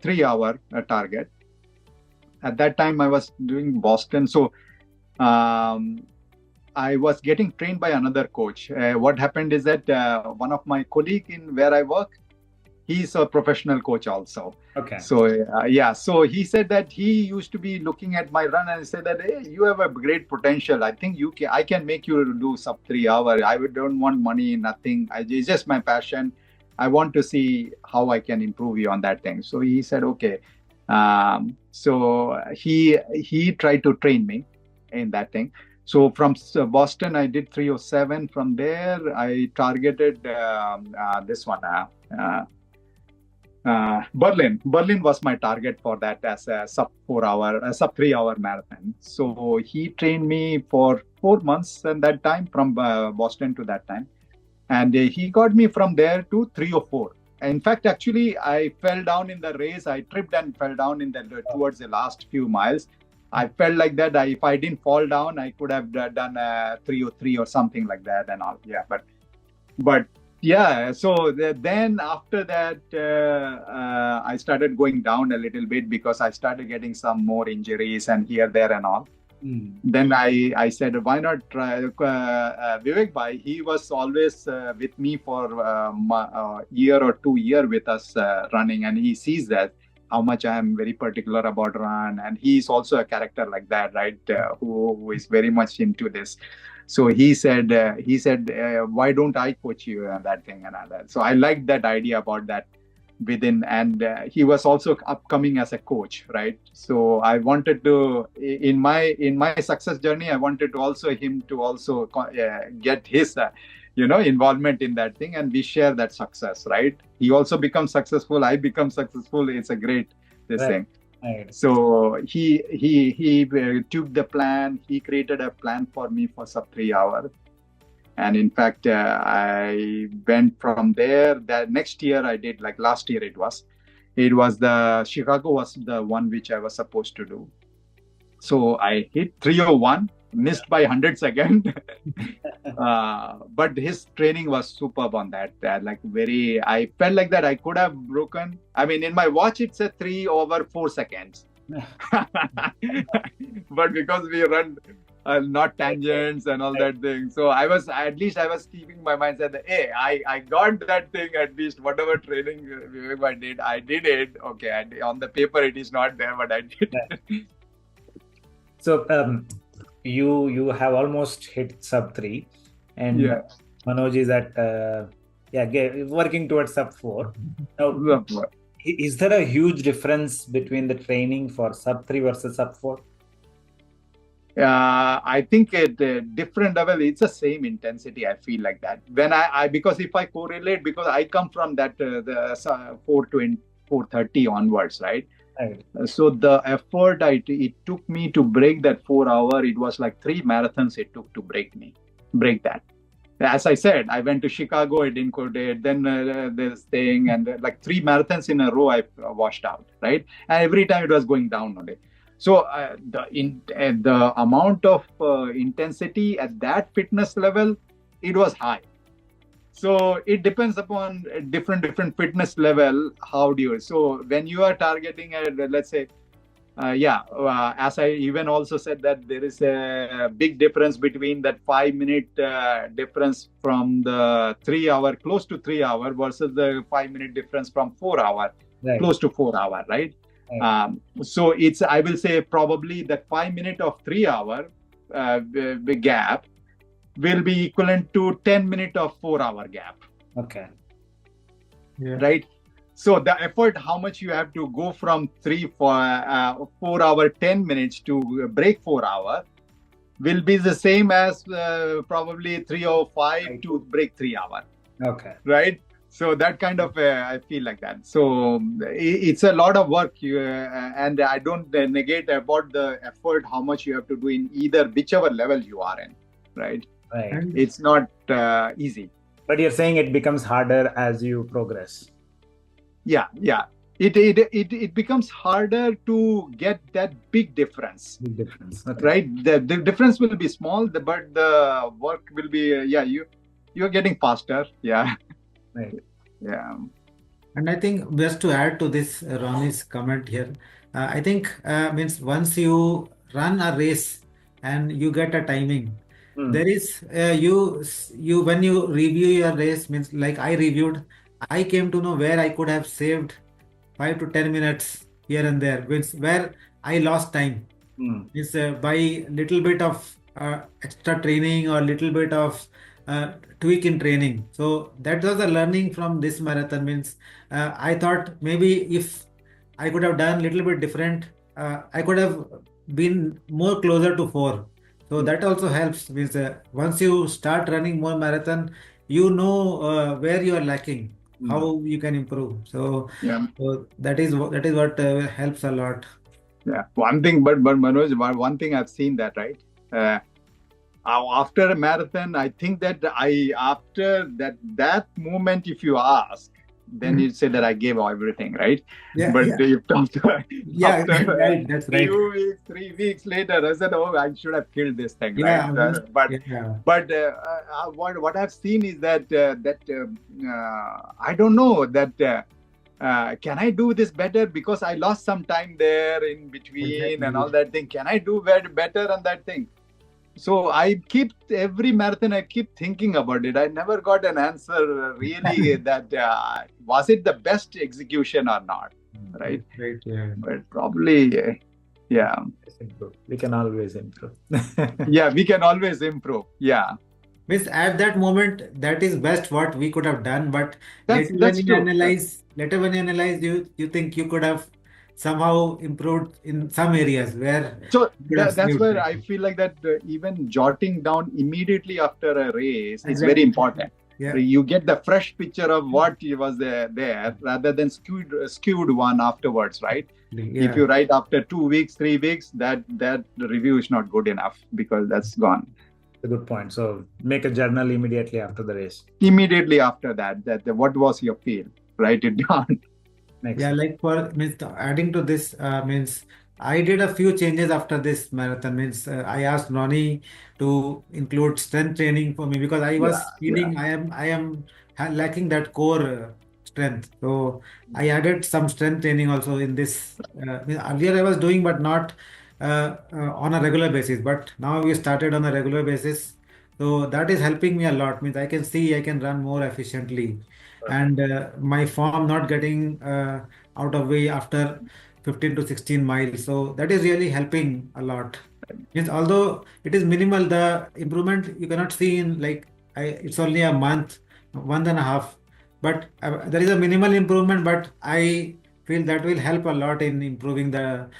3 hour target, at that time I was doing Boston. So I was getting trained by another coach. What happened is that one of my colleague in where I work, he's a professional coach also. Okay. So so he said that he used to be looking at my run and said that, "Hey, you have a great potential. I think I can make you do sub 3 hour. I don't want money, nothing. It's just my passion. I want to see how I can improve you on that thing." So he said, "Okay." So he tried to train me in that thing. So from Boston, I did 307. From there, I targeted this one. Berlin was my target for that as a sub 3 hour marathon. So he trained me for 4 months at that time, from Boston to that time, and he got me from there to 304. In fact, actually, I fell down in the race. I tripped and fell down towards the last few miles. I felt like that if I didn't fall down, I could have done 303 or something like that and all. Yeah, but yeah, so then after that, I started going down a little bit because I started getting some more injuries and here, there and all. Then I said, why not try Vivek Bhai? He was always with me for a year or 2 years with us running, and he sees that how much I am very particular about run, and he's also a character like that, right? Who is very much into this. So he said, why don't I coach you and that thing and all that. So I liked that idea about that within, and he was also upcoming as a coach, right? So I wanted to, in my success journey, I wanted to also him to also get his involvement in that thing, and we share that success, right? He also becomes successful, I become successful. It's a great thing. Right. So he took the plan. He created a plan for me for sub 3 hours, and in fact, I went from there. That next year I did, like last year it was the Chicago was the one which I was supposed to do. So I hit 301, missed by 100 seconds. But his training was superb on that. I felt like that I could have broken. I mean, in my watch, it said 3 over 4 seconds. But because we run not tangents and all that thing. So I was keeping my mind said, hey, I got that thing, at least whatever training I did it. Okay, on the paper, it is not there, but I did it. So you have almost hit sub 3, and Manoj is at working towards sub 4. Now, is there a huge difference between the training for sub 3 versus sub 4? I think at a different level, it's the same intensity. I feel like that when because if I correlate, because I come from that the 430 onwards, right? Right. So the effort it took me to break that 4 hour, it was like 3 marathons it took to break that. As I said, I went to Chicago, I didn't go there. Then this thing, and like 3 marathons in a row, I washed out, right? And every time it was going down only. So the amount of intensity at that fitness level, it was high. So it depends upon different fitness level. How do you? So when you are targeting at, let's say, as I even also said that there is a big difference between that 5 minute difference from the 3 hour, close to 3 hour, versus the 5 minute difference from 4 hour, Right. close to 4 hour, right? So it's, I will say, probably that 5 minute of 3 hour gap will be equivalent to 10 minute of 4 hour gap. Okay. Right. So the effort, how much you have to go from 4 hour 10 minutes to break 4 hour, will be the same as probably 3:05 to break 3 hour. Okay. Right. So that kind of I feel like that. So it's a lot of work, and I don't negate about the effort, how much you have to do in either whichever level you are in. Right. It's not easy. But you're saying it becomes harder as you progress. Yeah. It becomes harder to get that big difference. Big difference. Okay. Right. The difference will be small, but the work will be you're getting faster. Yeah. Right. Yeah. And I think just to add to this, Roni's comment here, I think means once you run a race and you get a timing, there is you when you review your race, means like I reviewed, I came to know where I could have saved 5 to 10 minutes here and there, means where I lost time. Is by little bit of extra training or little bit of tweak in training. So that was the learning from this marathon. Means I thought maybe if I could have done little bit different, I could have been more closer to 4. So that also helps. Means once you start running more marathon, you know where you are lacking, how you can improve. So, so that is what helps a lot. Yeah, one thing, but Manoj, one thing I've seen that, right? After a marathon, I think that after that moment, if you ask, then you say that I gave everything, right? But if after right, that's right. 2 weeks, 3 weeks later, I said, "Oh, I should have killed this thing." Yeah, right? But what I've seen is that I don't know that. Can I do this better, because I lost some time there in between and all that thing? Can I do better on that thing? So every marathon I keep thinking about it. I never got an answer really that was it the best execution or not, right? Right, yeah. But probably, yeah. We can always improve. Yeah, we can always improve. Yeah. Means at that moment, that is best what we could have done. But that's when you true. Later when you analyze, you think you could have somehow improved in some areas where. So that's where I feel like that even jotting down immediately after a race is very important. Yeah. You get the fresh picture of what was there rather than skewed one afterwards, right? Yeah. If you write after 2 weeks, 3 weeks, that review is not good enough because that's gone. A good point. So make a journal immediately after the race. Immediately after that what was your feel? Write it down. Like adding to this means I did a few changes after this marathon. Means I asked Roni to include strength training for me, because I was feeling I am lacking that core strength. So I added some strength training also in this. Earlier I was doing, but not on a regular basis. But now we started on a regular basis. So that is helping me a lot. Means I can see I can run more efficiently. And my form not getting out of way after 15 to 16 miles. So that is really helping a lot. Yes, although it is minimal, the improvement you cannot see in it's only a month, 1.5. But there is a minimal improvement, but I feel that will help a lot in improving the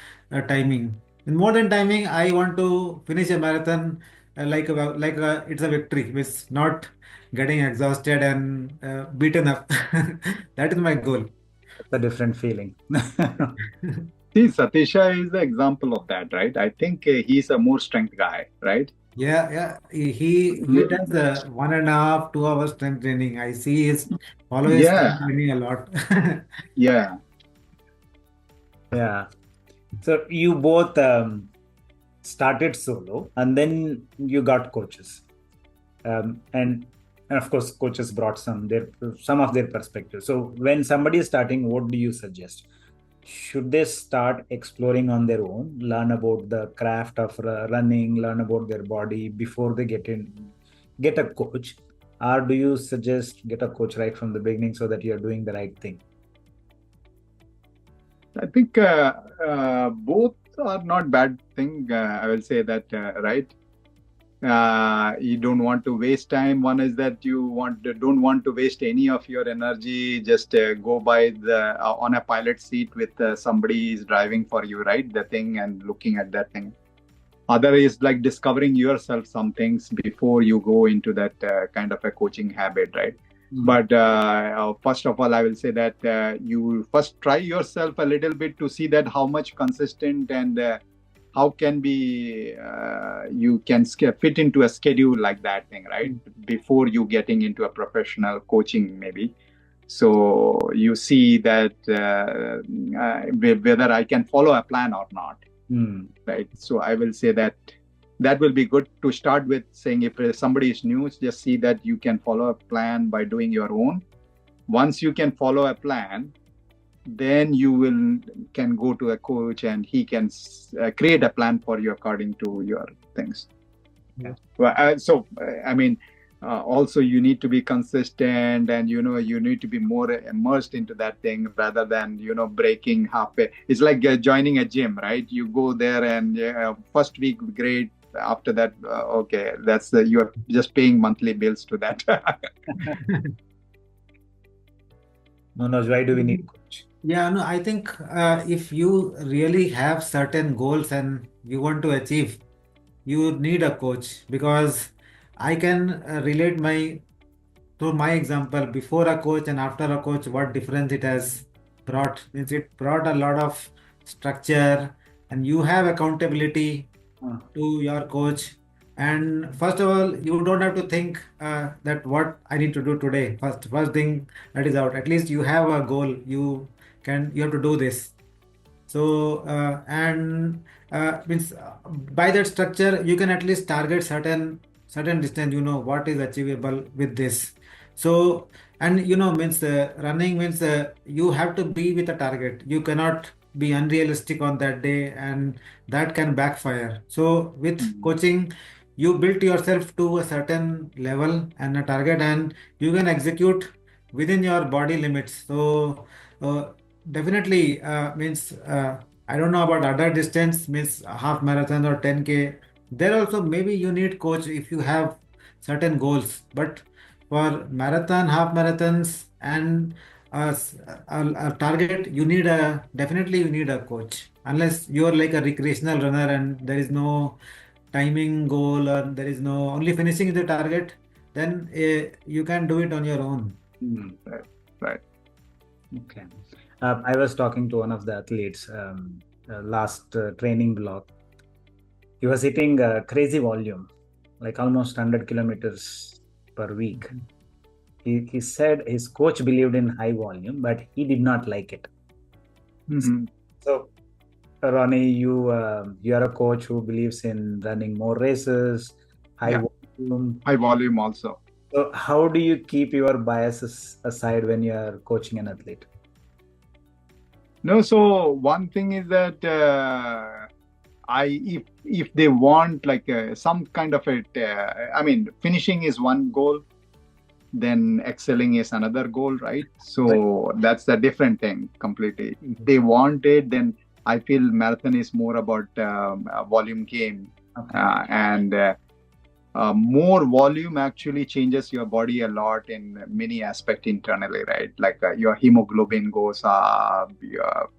timing. In more than timing, I want to finish a marathon it's a victory. It's not getting exhausted and beaten up. That is my goal. It's a different feeling. See, Satisha is the example of that, right? I think he's a more strength guy, right? Yeah. He does 1.5, 2 hours strength training. I see his followers strength training a lot. Yeah. So you both started solo, and then you got coaches, and of course coaches brought some of their perspective. So when somebody is starting, what do you suggest? should they start exploring on their own, learn about the craft of running, learn about their body before they get a coach, or do you suggest get a coach right from the beginning so that you're doing the right thing? I think both are not bad thing. I will say that, right? You don't want to waste time. One is that don't want to waste any of your energy. Just go by the on a pilot seat with somebody is driving for you, right? The thing and looking at that thing. Other is like discovering yourself some things before you go into that kind of a coaching habit, right? But first of all, I will say that you first try yourself a little bit to see that how much consistent and how can be you can fit into a schedule like that thing, right? Before you getting into a professional coaching, maybe. So you see that whether I can follow a plan or not, right? So I will say that will be good to start with, saying if somebody is new, just see that you can follow a plan by doing your own. Once you can follow a plan, then you can go to a coach and he can create a plan for you according to your things. Yeah. Well, I mean, also you need to be consistent, and you need to be more immersed into that thing rather than breaking halfway. It's like joining a gym, right? You go there and first week great. After that, okay, that's you're just paying monthly bills to that. Manoj, why do we need coach? Yeah, no, I think if you really have certain goals and you want to achieve, you need a coach, because I can relate to my example before a coach and after a coach, what difference it has brought. It brought a lot of structure, and you have accountability to your coach. And first of all, you don't have to think that what I need to do today. First thing that is out. At least you have a goal. You have to do this. So means by that structure, you can at least target certain distance. You know what is achievable with this. So and means running means you have to be with a target. You cannot be unrealistic on that day, and that can backfire. So with coaching, you build yourself to a certain level and a target, and you can execute within your body limits. So definitely means I don't know about other distance, means half marathon or 10K. There also maybe you need coach if you have certain goals. But for marathon, half marathons, and a target, definitely you need a coach. Unless you're like a recreational runner and there is no timing goal, or there is no only finishing the target, then you can do it on your own. Right. Okay. I was talking to one of the athletes last training block. He was hitting a crazy volume, like almost 100 kilometers per week. He said his coach believed in high volume, but he did not like it. So, Roni, you are a coach who believes in running more races, high volume also. So how do you keep your biases aside when you are coaching an athlete? No, so one thing is that if they want like some kind of finishing is one goal, then excelling is another goal, right? So that's a different thing completely. If they want it, then I feel marathon is more about volume game, and more volume actually changes your body a lot in many aspects internally, right? Like your hemoglobin goes up, your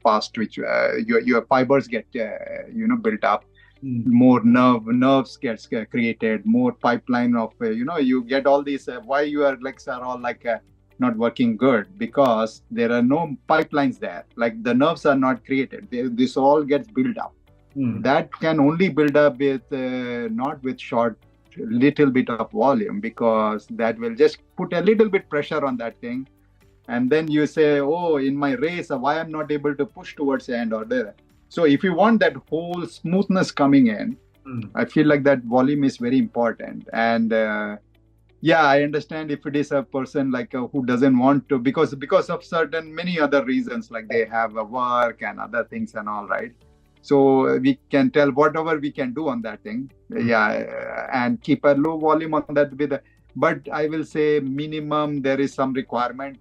fast, which your fibers get built up. More nerves gets created, more pipeline of you get all these why your legs are all like not working good, because there are no pipelines there, like the nerves are not created. This all gets built up. That can only build up with not with short little bit of volume, because that will just put a little bit pressure on that thing, and then you say, oh, in my race why I'm not able to push towards the end or there. So if you want that whole smoothness coming in, I feel like that volume is very important. And yeah, I understand if it is a person like who doesn't want to because of certain many other reasons, like they have a work and other things and all, right? So we can tell whatever we can do on that thing, yeah, and keep a low volume on that but I will say minimum there is some requirement.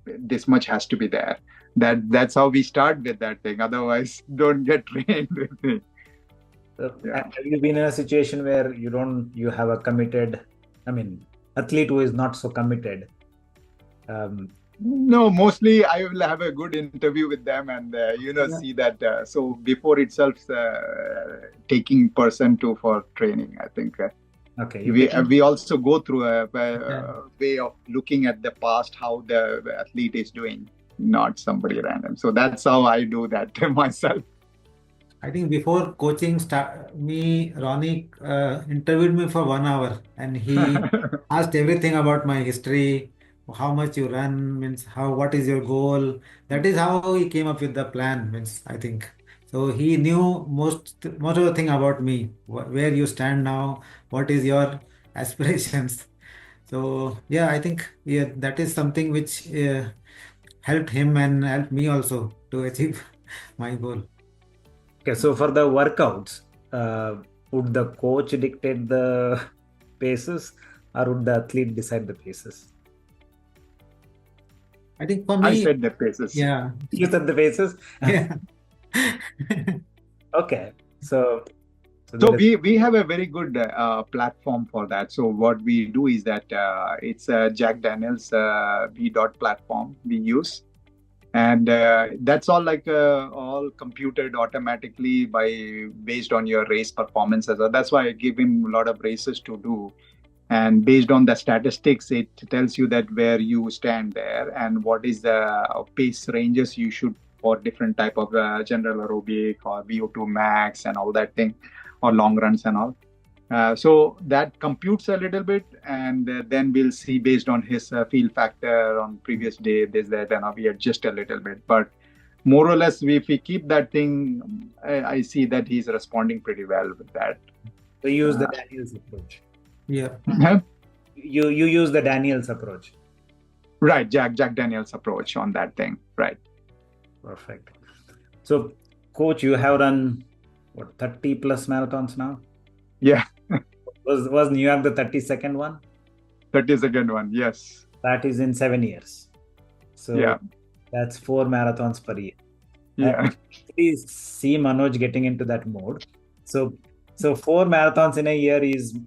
This much has to be there. That's how we start with that thing. Otherwise, don't get trained with it. So, Yeah. have you been in a situation where you have a committed, athlete who is not so committed? No, mostly I will have a good interview with them and Yeah. see that. So before itself, taking person to for training, I think Okay, we also go through a Yeah. way of looking at the past, how the athlete is doing, not somebody random. So that's how I do that myself. I think before coaching Roni interviewed me for 1 hour, and he asked everything about my history, how much you run, means what is your goal. That is how he came up with the plan, means I think. So he knew most of the thing about me, where you stand now, what is your aspirations. So yeah, I think that is something which helped him and helped me also to achieve my goal. Okay, so for the workouts, would the coach dictate the paces, or would the athlete decide the paces? I think for I me, said the paces. yeah. You said the paces? Yeah. Okay, so So we have a very good platform for that. So what we do is that it's a Jack Daniels V dot platform we use, and that's all like all computed automatically based on your race performances. So that's why I give him a lot of races to do, and based on the statistics, it tells you that where you stand there and what is the pace ranges you should for different type of general aerobic or VO2 max and all that thing, or long runs and all. So that computes a little bit, and then we'll see based on his field factor on previous day, this, that, and we adjust a little bit. But more or less, if we keep that thing, I see that he's responding pretty well with that. So you use the Daniels approach. Yeah. You use the Daniels approach. Right, Jack Daniels approach on that thing. Right. Perfect. So, coach, you have run what 30 plus marathons now? Yeah. Was New York the 32nd one? 32nd one, yes. That is in 7 years. So yeah, that's 4 marathons per year. Yeah. Please see Manoj getting into that mode. So 4 marathons in a year is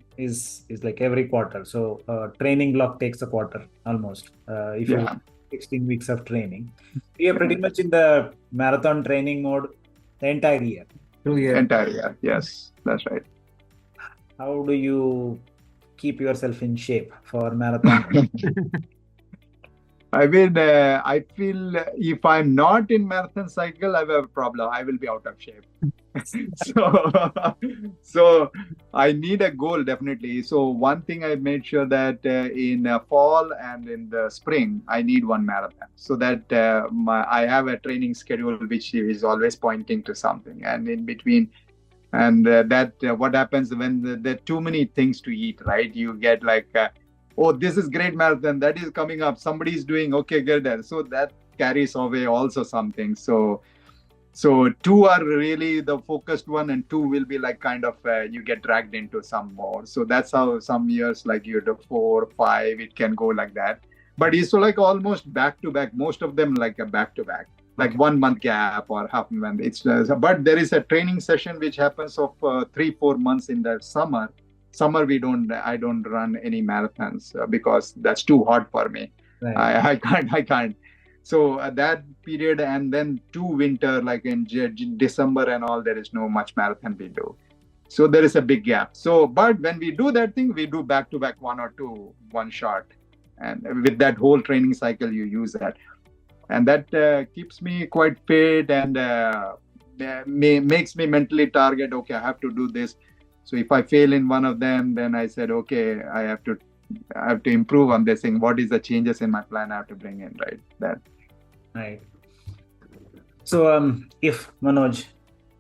like every quarter. So training block takes a quarter almost. If you 16 weeks of training, we are pretty much in the marathon training mode the entire year. 2 years. Entire year, yes, that's right. How do you keep yourself in shape for marathon? I mean, I feel if I'm not in marathon cycle, I have a problem. I will be out of shape. so I need a goal, definitely. So one thing I made sure that in fall and in the spring, I need one marathon, so that I have a training schedule which is always pointing to something. And in between, and what happens when there are too many things to eat, right? You get like, oh, this is great marathon that is coming up. Somebody's doing okay, get there. So that carries away also something. So 2 are really the focused one, and 2 will be like kind of you get dragged into some more. So that's how some years like you do 4, 5, it can go like that. But it's so like almost back to back. Most of them like a back to back, like 1 month gap or half month. It's but there is a training session which happens of 3-4 months in the summer. Summer I don't run any marathons because that's too hot for me. Right. I can't. So that period, and then 2 winter, like in December and all, there is no much marathon we do. So there is a big gap. So, but when we do that thing, we do back to back 1 or 2, one shot. And with that whole training cycle, you use that. And that keeps me quite fit and makes me mentally target, okay, I have to do this. So if I fail in one of them, then I said, okay, I have to improve on this thing. What is the changes in my plan I have to bring in, right? That. Right. So if Manoj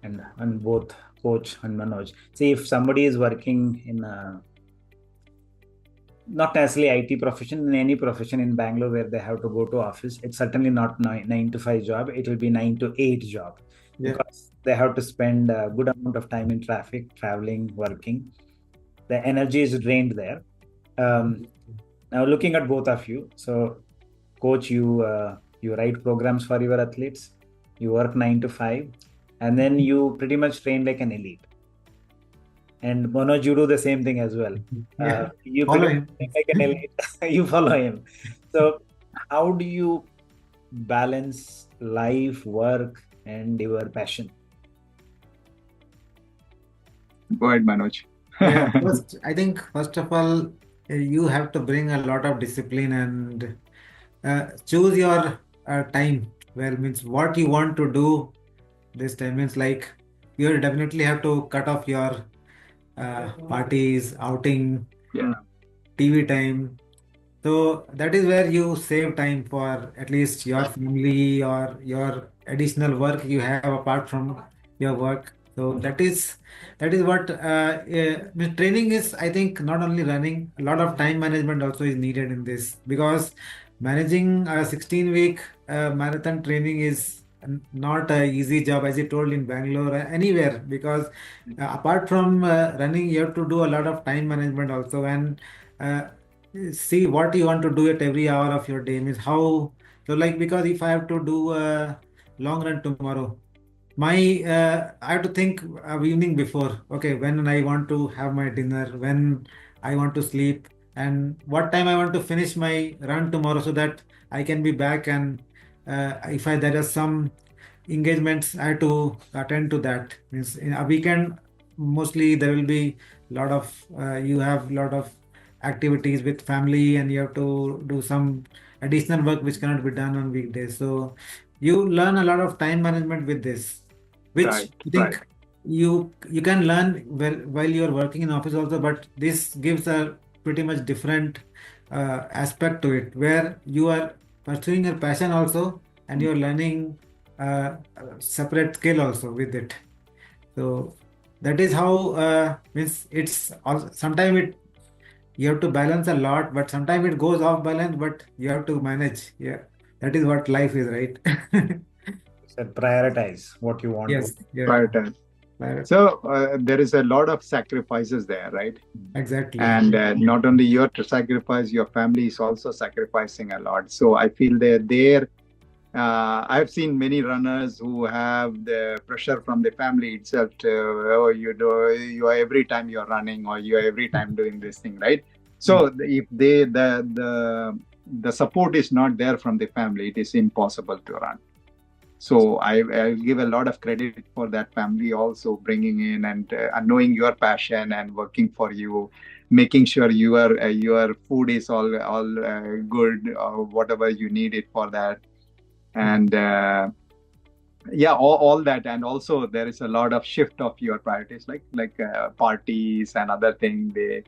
and both Coach and Manoj, see if somebody is working in not necessarily IT profession, in any profession in Bangalore where they have to go to office, it's certainly not 9 to 5 job. It will be 9 to 8 job Yeah. because they have to spend a good amount of time in traffic, traveling, working. The energy is drained there. Now looking at both of you, so coach, you write programs for your athletes, you work 9 to 5, and then you pretty much train like an elite. And Manoj, you do the same thing as well. Yeah. You pretty Follow much him. train like an elite. You follow him. So how do you balance life, work, and your passion? Go ahead, Manoj. Yeah, I think first of all, you have to bring a lot of discipline and choose your time. Well, means what you want to do this time means like you definitely have to cut off your parties, outing, Yeah. TV time. So that is where you save time for at least your family or your additional work you have apart from your work. So that is what means training is. I think not only running, a lot of time management also is needed in this because managing a 16-week marathon training is not a easy job as you told in Bangalore or anywhere because apart from running you have to do a lot of time management also and uh, see what you want to do at every hour of your day means how so like because if I have to do a long run tomorrow my I have to think evening before okay when I want to have my dinner when I want to sleep and what time I want to finish my run tomorrow so that I can be back and if I there are some engagements I have to attend to that means in a weekend mostly there will be lot of you have lot of activities with family and you have to do some additional work which cannot be done on weekdays so you learn a lot of time management with this which Right. I Right. think you can learn while you're working in office also but this gives a pretty much different aspect to it where you are pursuing your passion also and you're learning separate skill also with it so that is how means it's also sometimes it you have to balance a lot but sometimes it goes off balance but you have to manage yeah that is what life is right So prioritize what you want to. yes yeah Right. So there is a lot of sacrifices there, right? exactly And not only your sacrifice, your family is also sacrificing a lot. So I feel that there, I've seen many runners who have the pressure from the family itself to, oh, you are every time you're running or you are every time doing this thing, right? So if the support is not there from the family, it is impossible to run. So I give a lot of credit for that family also bringing in and knowing your passion and working for you, making sure your food is all good or whatever you need it for that, and yeah, all that, and also there is a lot of shift of your priorities like parties and other thing. They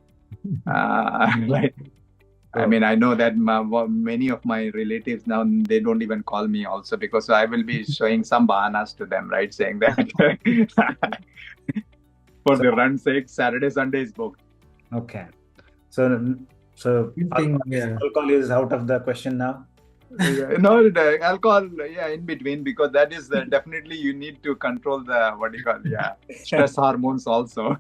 like I mean, I know that many of my relatives now they don't even call me also because I will be showing some bahanas to them, right? Saying that for the run sake, Saturday, Sunday is booked. Okay. So yeah alcohol is out of the question now. No, the alcohol, yeah, in between because that is definitely you need to control the what do you call, yeah, stress hormones also.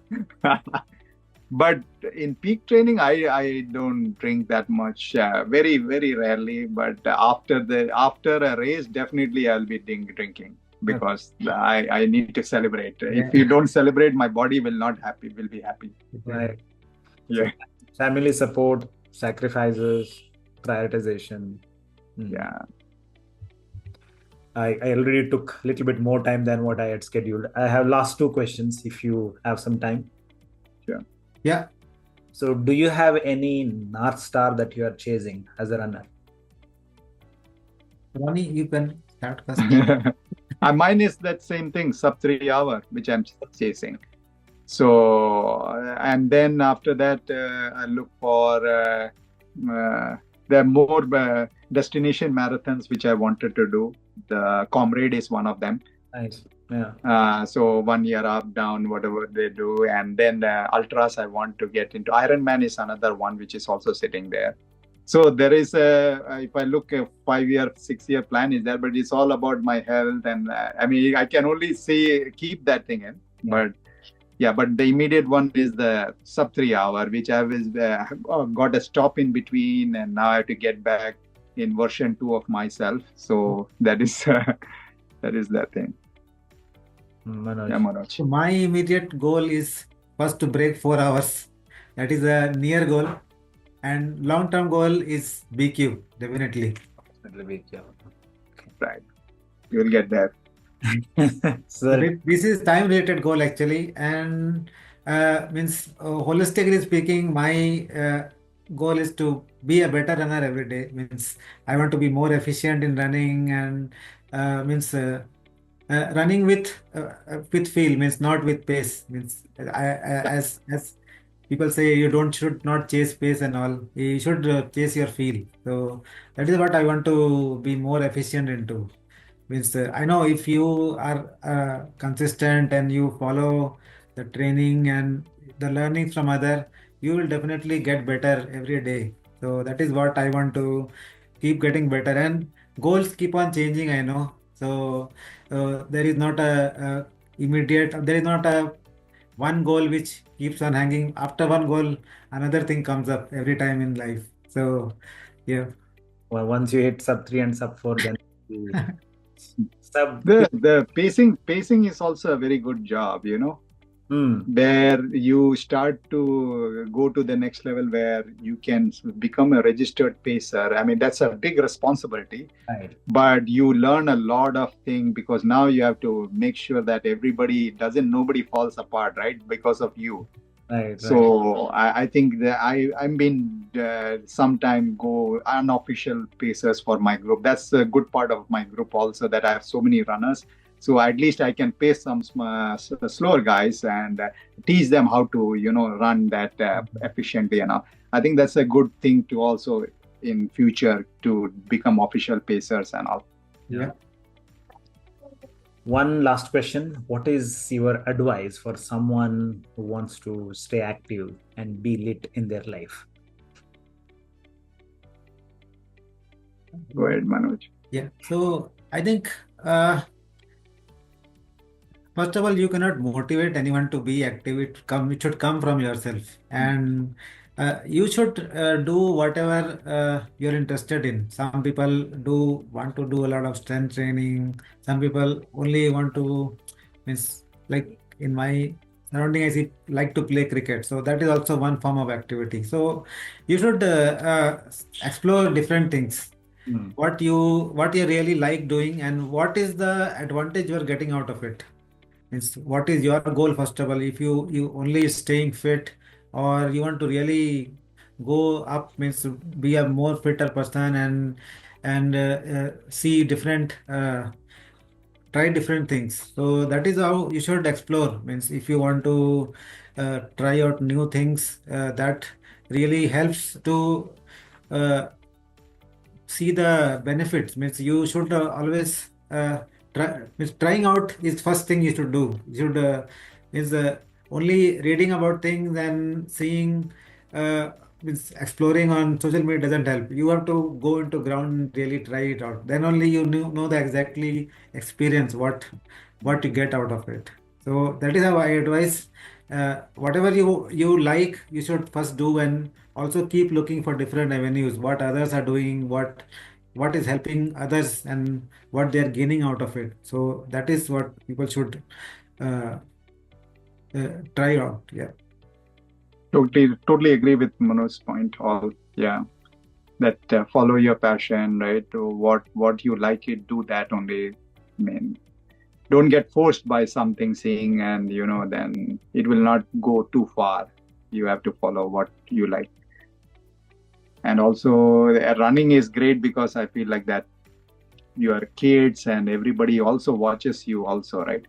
But in peak training, I don't drink that much. Very rarely. But after a race, definitely I'll be drinking because I need to celebrate. If you don't celebrate, my body will be happy. Right. Yeah. So family support, sacrifices, prioritization. Yeah. I already took a little bit more time than what I had scheduled. I have last two questions if you have some time. Sure. yeah So do you have any North Star that you are chasing as a runner? Roni you can start first Mine is that same thing, sub 3 hour, which I'm chasing. So, and then after that, I look for there are more destination marathons which I wanted to do. The Comrade is one of them. Nice. Yeah. So 1 year up, down, whatever they do. And then ultras, I want to get into. Ironman is another one which is also sitting there. So there is if I look a 5 year, 6 year plan is there, but it's all about my health. And I mean, I can only keep that thing in. Yeah. But yeah, but the immediate one is the sub 3 hour, which I was got a stop in between, and now I have to get back in version 2 of myself. So that is that thing. Manoj. Yeah, Manoj. So my immediate goal is first to break 4 hours. That is a near goal. And long-term goal is BQ, definitely. Right. You will get there. So this is time-related goal actually, and means holistically speaking, my goal is to be a better runner every day. Means I want to be more efficient in running, and means running with feel, means not with pace. Means as people say, you should not chase pace and all. You should chase your feel. So that is what I want to be more efficient into. Means I know if you are consistent and you follow the training and the learnings from other, you will definitely get better every day. So that is what I want to keep getting better, and goals keep on changing, I know. So there is not there is not a one goal which keeps on hanging. After one goal, another thing comes up every time in life. So yeah. Well, once you hit sub 3 and sub 4, then the pacing is also a very good job, where you start to go to the next level where you can become a registered pacer. I mean, that's a big responsibility, right. But you learn a lot of things because now you have to make sure that nobody falls apart, right? Because of you. Right. So I think that I'm been sometime go unofficial pacers for my group. That's a good part of my group also, that I have so many runners. So at least I can pace some slower guys and teach them how to run that efficiently. I think that's a good thing to also in future to become official pacers and all. Yeah. One last question. What is your advice for someone who wants to stay active and be lit in their life? Go ahead, Manoj. Yeah. So I think, first of all, you cannot motivate anyone to be active. It should come from yourself. And you should do whatever you're interested in. Some people want to do a lot of strength training. Some people only want to, means like in my surrounding, I see like to play cricket. So that is also one form of activity. So you should explore different things. What you really like doing, and what is the advantage you are getting out of it. Means what is your goal first of all? If you only staying fit, or you want to really go up, means be a more fitter person and see different try different things. So that is how you should explore. Means if you want to try out new things, that really helps to see the benefits. Means you should always trying out is first thing you should do. You should is only reading about things and seeing means exploring on social media doesn't help. You have to go into ground and really try it out. Then only you know the exactly experience what you get out of it. So that is how I advise. Whatever you like, you should first do, and also keep looking for different avenues, what others are doing, what is helping others, and what they are gaining out of it. So that is what people should try out. Yeah. Totally agree with Manoj's point. All that follow your passion, right? What you like it, do that only. I mean, don't get forced by something saying, and then it will not go too far. You have to follow what you like. And also running is great because I feel like that your kids and everybody also watches you also, right?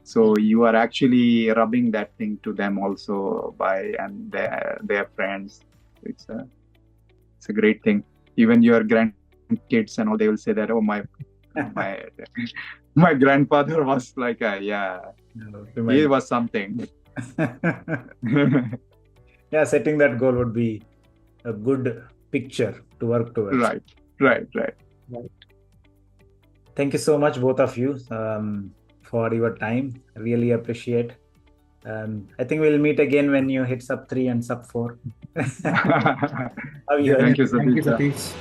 So you are actually rubbing that thing to them also and their friends. It's a great thing. Even your grandkids and all, they will say that, oh, my My grandfather was like, he was something. Yeah, setting that goal would be a good picture to work towards. Right. Thank you so much, both of you, for your time. Really appreciate. I think we'll meet again when you hit sub 3 and sub 4. Thank you, Thank you, Satish. Satish.